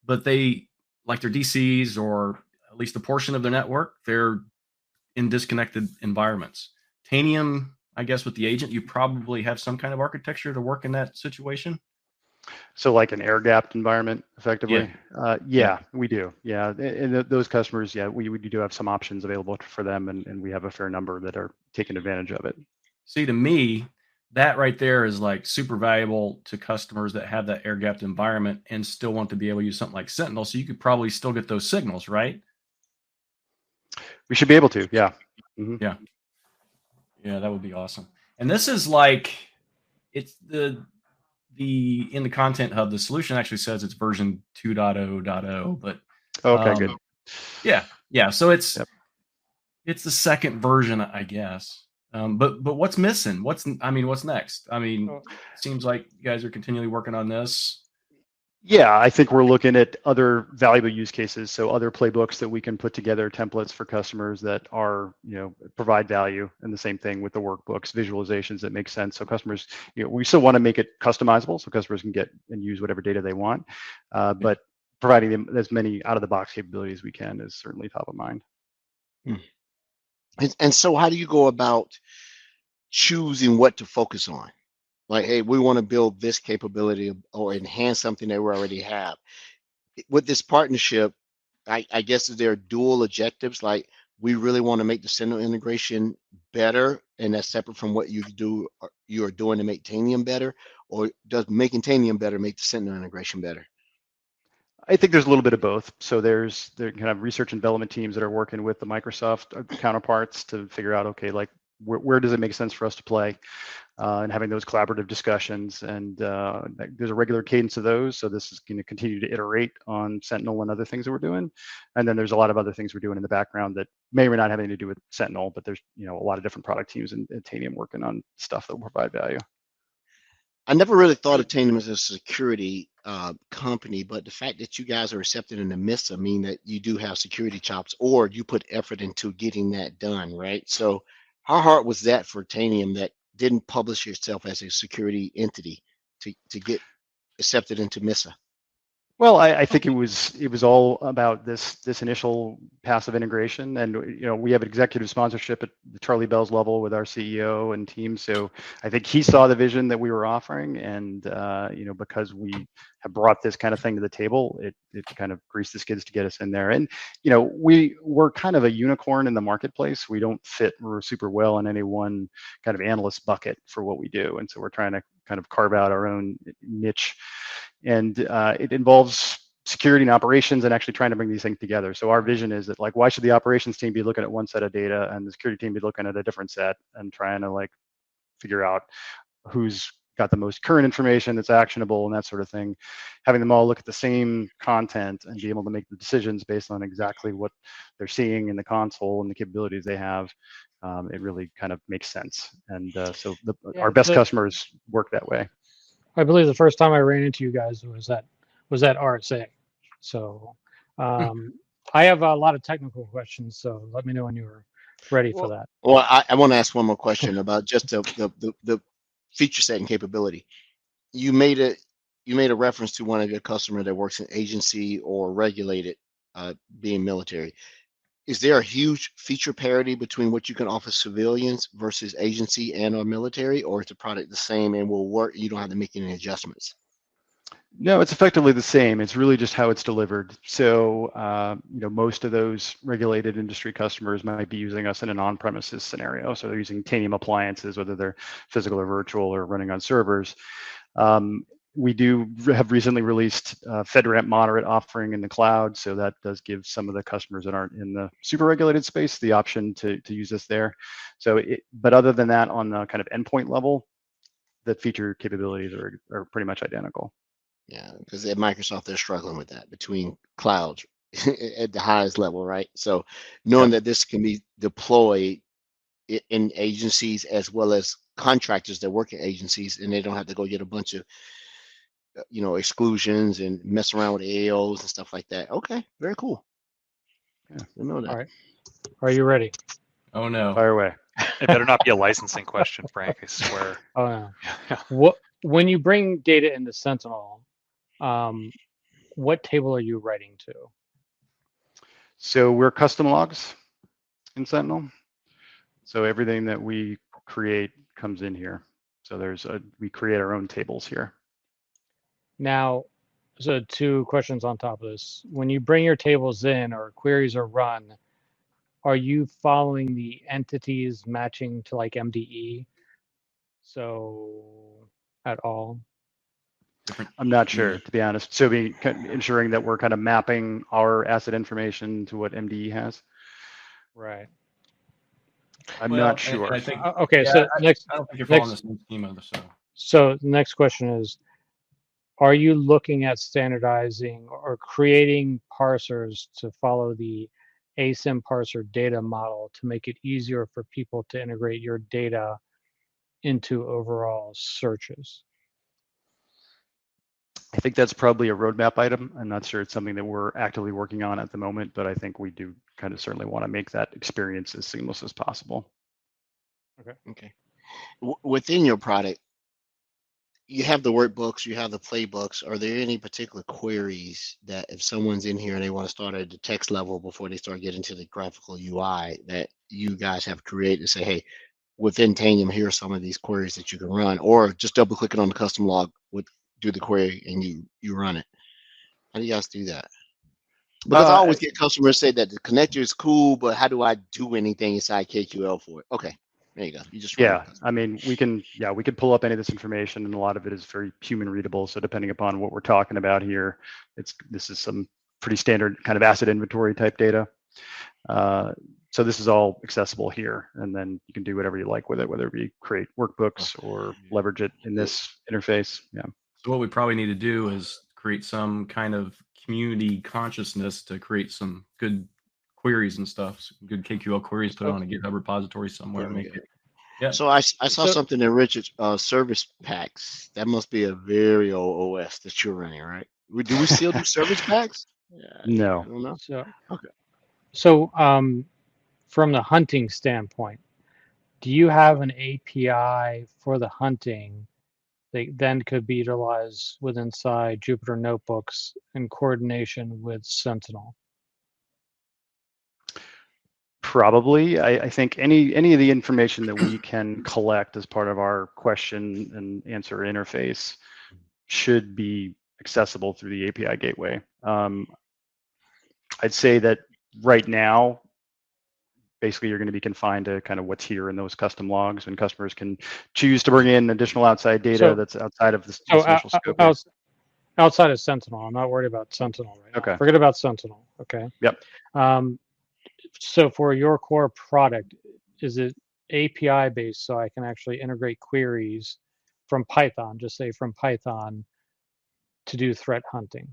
But they, like their DCs or at least a portion of their network, they're in disconnected environments. Tanium, I guess with the agent, you probably have some kind of architecture to work in that situation. So like an air-gapped environment, effectively? Yeah, we do. Yeah, and those customers, we do have some options available for them, and we have a fair number that are taking advantage of it. See, to me, that right there is like super valuable to customers that have that air-gapped environment and still want to be able to use something like Sentinel, so you could probably still get those signals, right? We should be able to, yeah. Mm-hmm. Yeah, that would be awesome. And this is like, it's in the Content Hub, the solution actually says it's version 2.0.0, but okay, good. Yeah. So it's the second version, I guess. But what's missing? What's next? It seems like you guys are continually working on this. Yeah, I think we're looking at other valuable use cases. So other playbooks that we can put together, templates for customers that are, provide value, and the same thing with the workbooks, visualizations that make sense. So customers, we still want to make it customizable so customers can get and use whatever data they want. But providing them as many out of the box capabilities we can is certainly top of mind. And so how do you go about choosing what to focus on? Like, hey, we want to build this capability or enhance something that we already have. With this partnership, I guess is there dual objectives? Like, we really want to make the Sentinel integration better, and that's separate from what you are doing to make Tanium better, or does making Tanium better make the Sentinel integration better? I think there's a little bit of both. So there kind of research and development teams that are working with the Microsoft counterparts to figure out, okay, like where does it make sense for us to play, and having those collaborative discussions. And there's a regular cadence of those. So this is going to continue to iterate on Sentinel and other things that we're doing. And then there's a lot of other things we're doing in the background that may or may not have anything to do with Sentinel, but there's a lot of different product teams in Tanium working on stuff that will provide value. I never really thought of Tanium as a security company, but the fact that you guys are accepted in the MISA mean that you do have security chops, or you put effort into getting that done, right? So how hard was that for Tanium that didn't publish yourself as a security entity to get accepted into MISA? Well, I think it was all about this initial passive integration, and we have executive sponsorship at the Charlie Bell's level with our CEO and team. So I think he saw the vision that we were offering, and because we have brought this kind of thing to the table, it kind of greased the skids to get us in there. And we're kind of a unicorn in the marketplace. We don't fit super well in any one kind of analyst bucket for what we do, and so we're trying to kind of carve out our own niche. And it involves security and operations and actually trying to bring these things together. So our vision is that, like, why should the operations team be looking at one set of data and the security team be looking at a different set, and trying to like figure out who's got the most current information that's actionable and that sort of thing. Having them all look at the same content and be able to make the decisions based on exactly what they're seeing in the console and the capabilities they have. It really kind of makes sense. And our best customers work that way. I believe the first time I ran into you guys was at RSA. So I have a lot of technical questions, so let me know when you're ready for that. Well, I want to ask one more question about just the feature set and capability. You made a reference to one of your customers that works in agency or regulated, being military. Is there a huge feature parity between what you can offer civilians versus agency and or military, or is the product the same and will work? You don't have to make any adjustments? No, it's effectively the same. It's really just how it's delivered. So, most of those regulated industry customers might be using us in an on-premises scenario. So they're using Tanium appliances, whether they're physical or virtual or running on servers. We have recently released FedRAMP moderate offering in the cloud, so that does give some of the customers that aren't in the super regulated space the option to use us there. So, but other than that, on the kind of endpoint level, the feature capabilities are pretty much identical. Yeah, because at Microsoft they're struggling with that between clouds at the highest level, right? So knowing that this can be deployed in agencies as well as contractors that work in agencies, and they don't have to go get a bunch of exclusions and mess around with AOs and stuff like that. Okay, very cool. Yeah, I know that. All right, are you ready? Oh no, fire away. It better not be a licensing question, Frank. I swear. Oh no. When you bring data into Sentinel, what table are you writing to? So we're custom logs in Sentinel. So everything that we create comes in here. So we create our own tables here. Now, so 2 questions on top of this. When you bring your tables in or queries are run, are you following the entities matching to like MDE? So at all? I'm not sure, to be honest. So ensuring that we're kind of mapping our asset information to what MDE has. Right. I'm not sure. I think, okay, yeah, so I don't think you're following the same schema. So the next question is, are you looking at standardizing or creating parsers to follow the ASIM parser data model to make it easier for people to integrate your data into overall searches? I think that's probably a roadmap item. I'm not sure it's something that we're actively working on at the moment, but I think we do kind of certainly want to make that experience as seamless as possible. Okay. Within your product, you have the workbooks, you have the playbooks. Are there any particular queries that if someone's in here and they want to start at the text level before they start getting to the graphical UI that you guys have created to say, hey, within Tanium, here are some of these queries that you can run, or just double clicking on the custom log do the query and you run it? How do you guys do that? Because I always get customers say that the connector is cool, but how do I do anything inside KQL for it? Okay. There you go. You just I mean, we could pull up any of this information, and a lot of it is very human readable. So depending upon what we're talking about here, this is some pretty standard kind of asset inventory type data. So this is all accessible here, and then you can do whatever you like with it, whether it be create workbooks or leverage it in this interface. Yeah. So what we probably need to do is create some kind of community consciousness to create some good queries and stuff, some good KQL queries, put on a GitHub repository somewhere, make it. Yeah. So I saw something in Richard's service packs. That must be a very old OS that you're running, right? Do we still do service packs? No. I don't know. So okay. So from the hunting standpoint, do you have an API for the hunting that then could be utilized with inside Jupyter Notebooks in coordination with Sentinel? Probably. I think any of the information that we can collect as part of our question and answer interface should be accessible through the API gateway. I'd say that right now, basically you're going to be confined to kind of what's here in those custom logs, and customers can choose to bring in additional outside data that's outside of this initial scope. Outside of Sentinel, I'm not worried about Sentinel right now. Okay. Forget about Sentinel. Okay. Yep. So for your core product, is it API based so I can actually integrate queries from Python, just say from Python, to do threat hunting?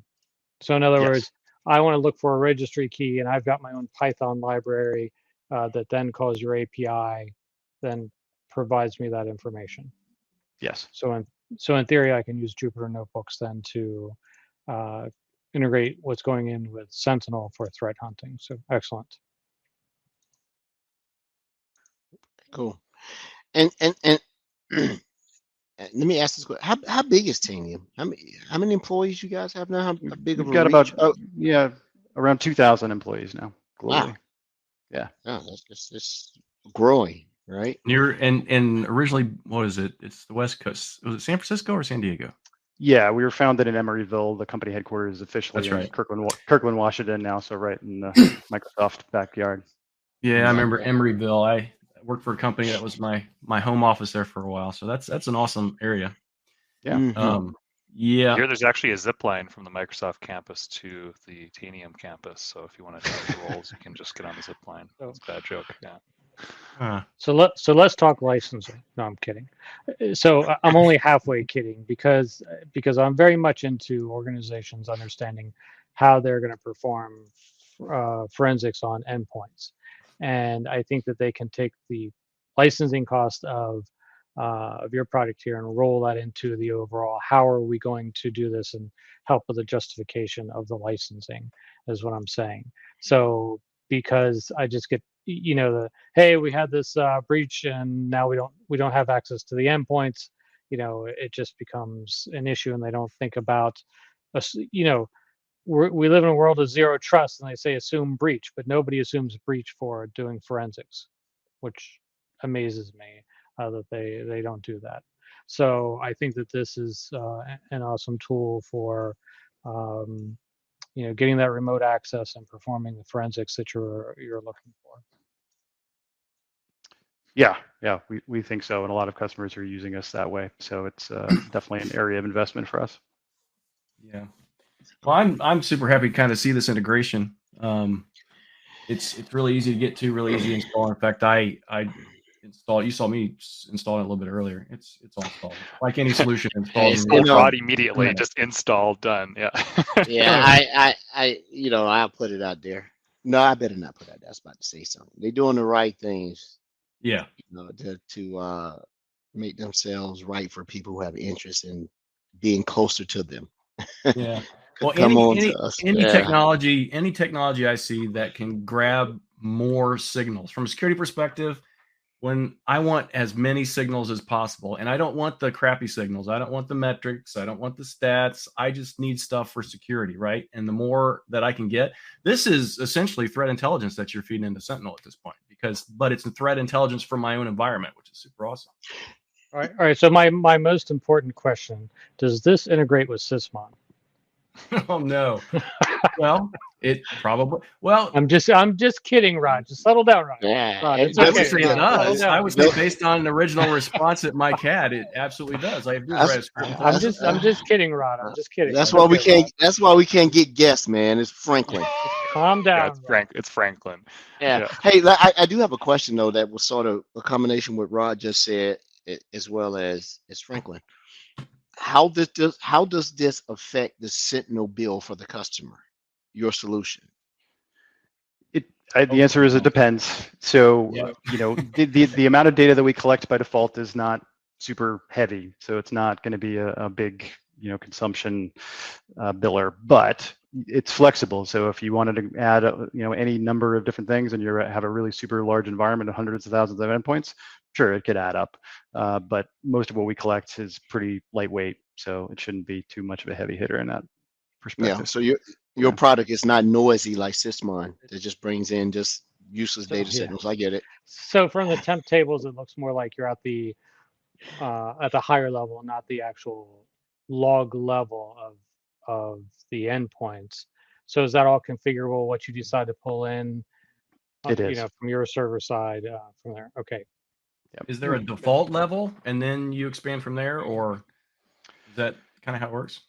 So in other words, I want to look for a registry key, and I've got my own Python library that then calls your API, then provides me that information. Yes. So in theory, I can use Jupyter Notebooks then to integrate what's going in with Sentinel for threat hunting. So excellent. Cool. And let me ask this question: How big is Tanium? How many employees you guys have now? How big of a got reach? about around 2,000 employees now globally. Wow. Yeah. Oh, that's growing, right? And originally, what is it? It's the West Coast. Was it San Francisco or San Diego? Yeah, we were founded in Emeryville. The company headquarters is officially in Kirkland, Washington now, so right in the Microsoft backyard. Yeah, I remember Emeryville. I worked for a company that was my home office there for a while, so that's an awesome area. Yeah. Mm-hmm. Yeah. Here, there's actually a zip line from the Microsoft campus to the Tanium campus. So if you want to change roles, you can just get on the zip line. That's a bad joke. Yeah. So let's talk licensing. No, I'm kidding. So I'm only halfway kidding because I'm very much into organizations understanding how they're going to perform forensics on endpoints, and I think that they can take the licensing cost of your product here and roll that into the overall how are we going to do this and help with the justification of the licensing is what I'm saying. So because I just get hey, we had this breach and now we don't have access to the endpoints, it just becomes an issue, and they don't think about we live in a world of zero trust, and they say assume breach, but nobody assumes breach for doing forensics, which amazes me. That they don't do that. So I think that this is an awesome tool for getting that remote access and performing the forensics that you're looking for. Yeah, we think so, and a lot of customers are using us that way. So it's definitely an area of investment for us. Yeah. Well, I'm super happy to kind of see this integration. It's really easy to get to, really easy to install. In fact, I install. You saw me install it a little bit earlier. It's all installed. Like any solution, installed. Brought immediately, just installed, done. Yeah. Yeah, I'll put it out there. No, I better not put it out there. I was about to say something. They're doing the right things. Yeah. To make themselves right for people who have interest in being closer to them. Yeah. Well, any technology I see that can grab more signals from a security perspective, when I want as many signals as possible, and I don't want the crappy signals, I don't want the metrics, I don't want the stats, I just need stuff for security, right? And the more that I can get, this is essentially threat intelligence that you're feeding into Sentinel at this point, but it's a threat intelligence from my own environment, which is super awesome. All right. So my most important question: does this integrate with Sysmon? Oh no. Well, it probably. Well, I'm just kidding, Rod. Just settle down, Rod. Yeah, Rod, it's I okay. would say it Rod, settle does. down. I would say based on an original response that Mike had, it absolutely does. I do write a script. I'm just kidding, Rod. I'm just kidding. That's why we can't. Rod. That's why we can't get guests, man. It's Franklin. Calm down. Yeah, it's Franklin. Yeah. Hey, I do have a question though that was sort of a combination with Rod just said, as well as Franklin. How does this affect the Sentinel bill for the customer? Your solution? The answer is it depends. So the amount of data that we collect by default is not super heavy, so it's not going to be a big consumption biller, but it's flexible. So if you wanted to add any number of different things and you have a really super large environment of hundreds of thousands of endpoints, sure, it could add up. But most of what we collect is pretty lightweight, so it shouldn't be too much of a heavy hitter in that perspective. Yeah. So your product is not noisy like Sysmon that just brings in just useless data signals. I get it. So from the temp tables, it looks more like you're at the higher level, not the actual log level of the endpoints. So is that all configurable? What you decide to pull in, it is. From your server side from there. Okay. Yep. Is there a default level and then you expand from there, or is that kind of how it works?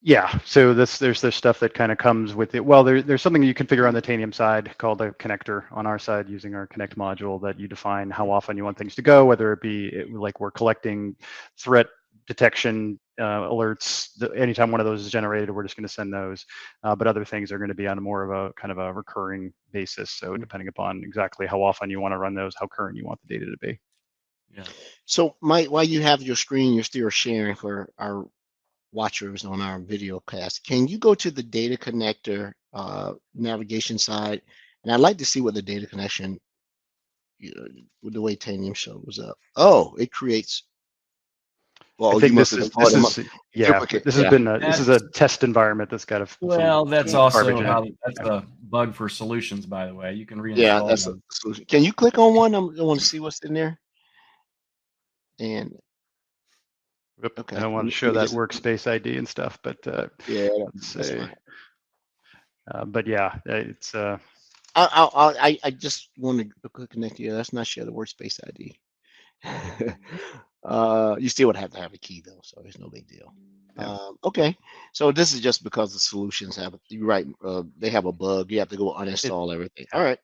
Yeah, so there's this stuff that kind of comes with it. Well, there's something you configure on the Tanium side called a connector on our side using our connect module that you define how often you want things to go, whether it be like we're collecting threat detection alerts. Anytime one of those is generated, we're just going to send those. But other things are going to be on more of a kind of a recurring basis. So depending upon exactly how often you want to run those, how current you want the data to be. Yeah. So Mike, while you have your screen, you're still sharing for our watchers on our video cast. Can you go to the data connector navigation side? And I'd like to see what the data connection, with the way Tanium shows up. Oh, it creates. Well, I think this is a test environment that's got a. Well, that's also that's a bug for solutions, by the way. You can reinstall. Yeah, that's a solution. Can you click on one? I want to see what's in there. And okay, I don't want to show that workspace ID and stuff, but yeah, let's say. But yeah, it's. I just want to click connect. Yeah, let's not share the workspace ID. You still would have to have a key though, so it's no big deal. Yeah. Okay, so this is just because the solutions have. You're right. They have a bug. You have to go uninstall everything. All right.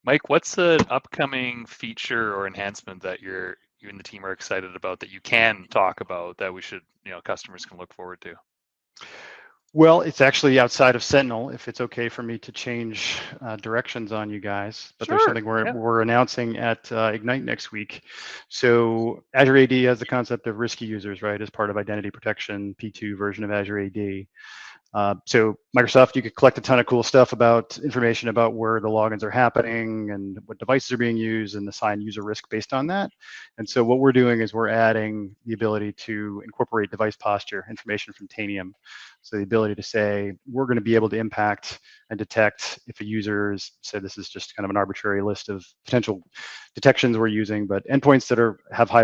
Mike, what's an upcoming feature or enhancement that you and the team are excited about that you can talk about that we should, customers can look forward to? Well, it's actually outside of Sentinel, if it's okay for me to change directions on you guys. But sure, there's something we're announcing at Ignite next week. So Azure AD has the concept of risky users, right, as part of identity protection, P2 version of Azure AD. So Microsoft, you could collect a ton of cool stuff about information about where the logins are happening and what devices are being used and assign user risk based on that. And so what we're doing is we're adding the ability to incorporate device posture information from Tanium. So the ability to say, we're going to be able to impact and detect if a user is, say this is just kind of an arbitrary list of potential detections we're using, but endpoints that have high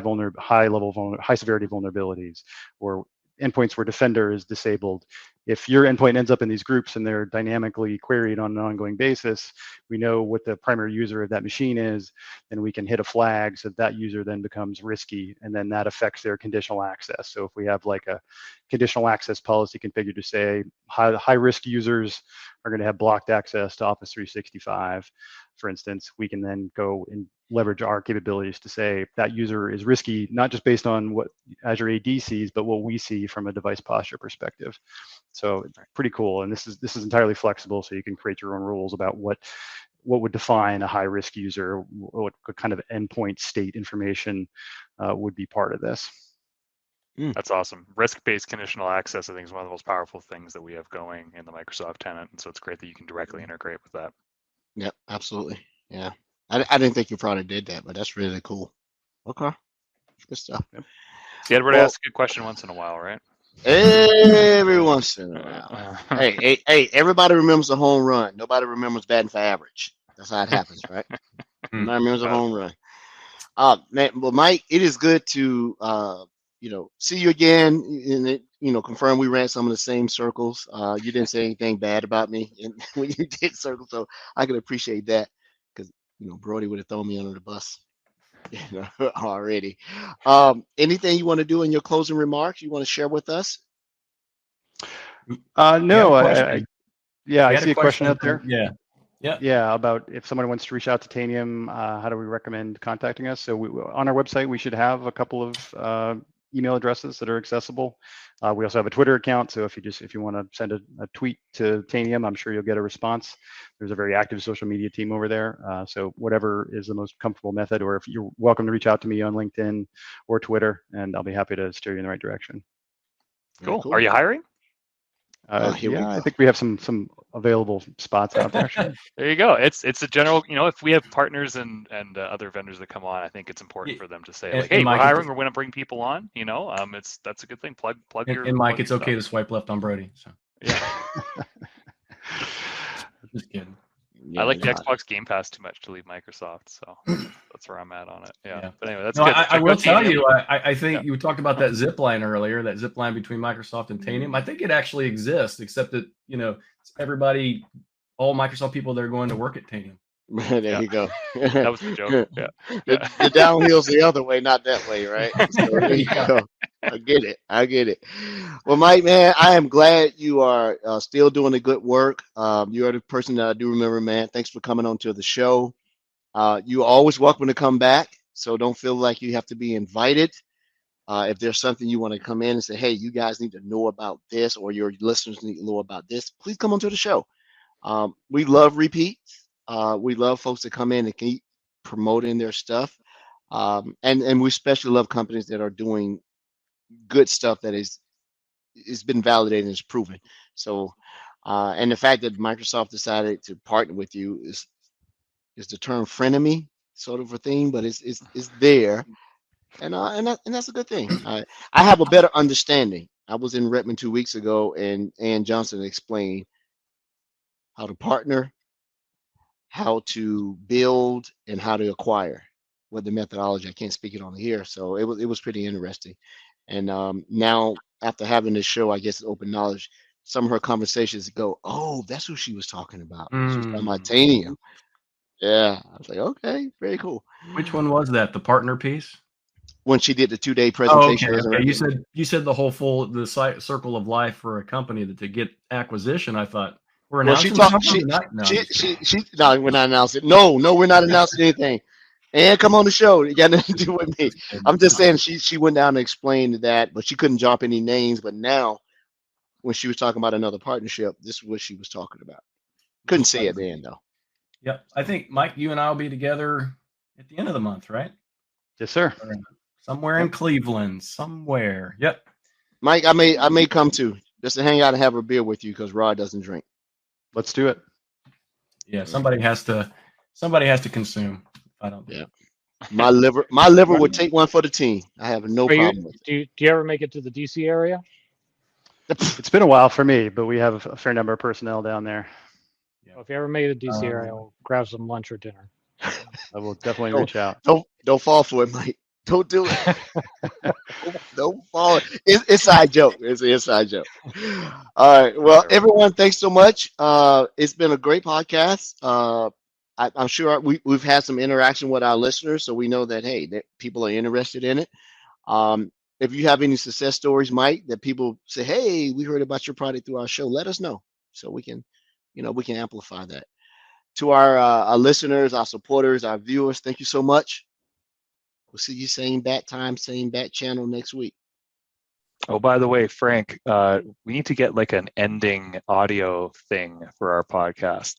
severity vulnerabilities, or endpoints where Defender is disabled. If your endpoint ends up in these groups and they're dynamically queried on an ongoing basis, we know what the primary user of that machine is, then we can hit a flag so that user then becomes risky, and then that affects their conditional access. So if we have like a conditional access policy configured to say high risk users are going to have blocked access to Office 365, for instance, we can then go and leverage our capabilities to say that user is risky, not just based on what Azure AD sees, but what we see from a device posture perspective. So it's pretty cool. And this is entirely flexible, so you can create your own rules about what would define a high risk user, what kind of endpoint state information would be part of this. That's awesome. Risk-based conditional access, I think, is one of the most powerful things that we have going in the Microsoft tenant. And so it's great that you can directly integrate with that. Yep, absolutely. Yeah. I didn't think you probably did that, but that's really cool. Okay. Good stuff. Yep. See, Edward asks a good question once in a while, right? Every once in a while. Hey, everybody remembers a home run. Nobody remembers batting for average. That's how it happens, right? Nobody remembers a home run. Man, well, Mike, it is good to see you again, and confirm we ran some of the same circles. You didn't say anything bad about me when you did circles, so I can appreciate that, because Brody would have thrown me under the bus already. Anything you want to do in your closing remarks you want to share with us? No, I see a question out there. Yeah, about if someone wants to reach out to Tanium, how do we recommend contacting us? So on our website, we should have a couple of email addresses that are accessible. We also have a Twitter account, so if you want to send a tweet to Tanium, I'm sure you'll get a response. There's a very active social media team over there, so whatever is the most comfortable method, or if you're welcome to reach out to me on LinkedIn or Twitter, and I'll be happy to steer you in the right direction. Cool. Are you hiring? I think we have some available spots out there. Sure. There you go. It's a general, if we have partners and other vendors that come on, I think it's important for them to say, like, hey, we're hiring, we're going to bring people on. That's a good thing. Plug your. And Mike, it's okay to swipe left on Brody. So yeah. Just kidding. I like the Xbox Game Pass too much to leave Microsoft, so that's where I'm at on it. Yeah. But anyway, that's good. I will tell you, I think you talked about that zip line earlier, that zip line between Microsoft and Tanium. I think it actually exists, except that, everybody, all Microsoft people, they're going to work at Tanium. There you go. That was the joke. Yeah. The downhill's the other way, not that way, right? So there you go. I get it. Well, Mike, man, I am glad you are still doing the good work. You are the person that I do remember, man. Thanks for coming on to the show. You're always welcome to come back, so don't feel like you have to be invited. If there's something you want to come in and say, hey, you guys need to know about this, or your listeners need to know about this, please come onto the show. We love repeats. We love folks that come in and keep promoting their stuff. And we especially love companies that are doing good stuff that is been validated and is proven. So, and the fact that Microsoft decided to partner with you is the term frenemy sort of a thing, but it's there, and that's a good thing. I have a better understanding. I was in Redmond 2 weeks ago, and Ann Johnson explained how to partner, how to build, and how to acquire. With the methodology, I can't speak it on here, so it was pretty interesting. And now, after having this show, I guess it's open knowledge. Some of her conversations go, oh, that's who she was talking about. She was talking about Tanium. Yeah, I was like, okay, very cool. Which one was that? The partner piece? When she did the 2-day presentation. Oh, okay. You said the circle of life for a company that to get acquisition. I thought we're announcing something. No, we're not announcing. No, we're not announcing anything. And come on the show. You got nothing to do with me. I'm just saying she went down and explained that, but she couldn't drop any names. But now, when she was talking about another partnership, this is what she was talking about. Couldn't say it then, though. Yep. I think, Mike, you and I will be together at the end of the month, right? Yes, sir. Somewhere in Cleveland. Somewhere. Yep. Mike, I may come too, just to hang out and have a beer with you, because Rod doesn't drink. Let's do it. Yeah, somebody has to consume. I don't. Yeah. My liver would take one for the team. I have no problem with it. Do you ever make it to the DC area? It's been a while for me, but we have a fair number of personnel down there. Yeah. Well, if you ever make it to DC area, we'll grab some lunch or dinner. I will definitely reach out. Don't fall for it, Mike. Don't do it. Don't fall. It's inside joke. It's an inside joke. All right. Well, everyone, thanks so much. It's been a great podcast. I'm sure we've had some interaction with our listeners, so we know that, hey, that people are interested in it. If you have any success stories, Mike, that people say, hey, we heard about your product through our show, let us know, so we can amplify that. To our listeners, our supporters, our viewers, thank you so much. We'll see you same bat time, same bat channel next week. Oh, by the way, Frank, we need to get like an ending audio thing for our podcast.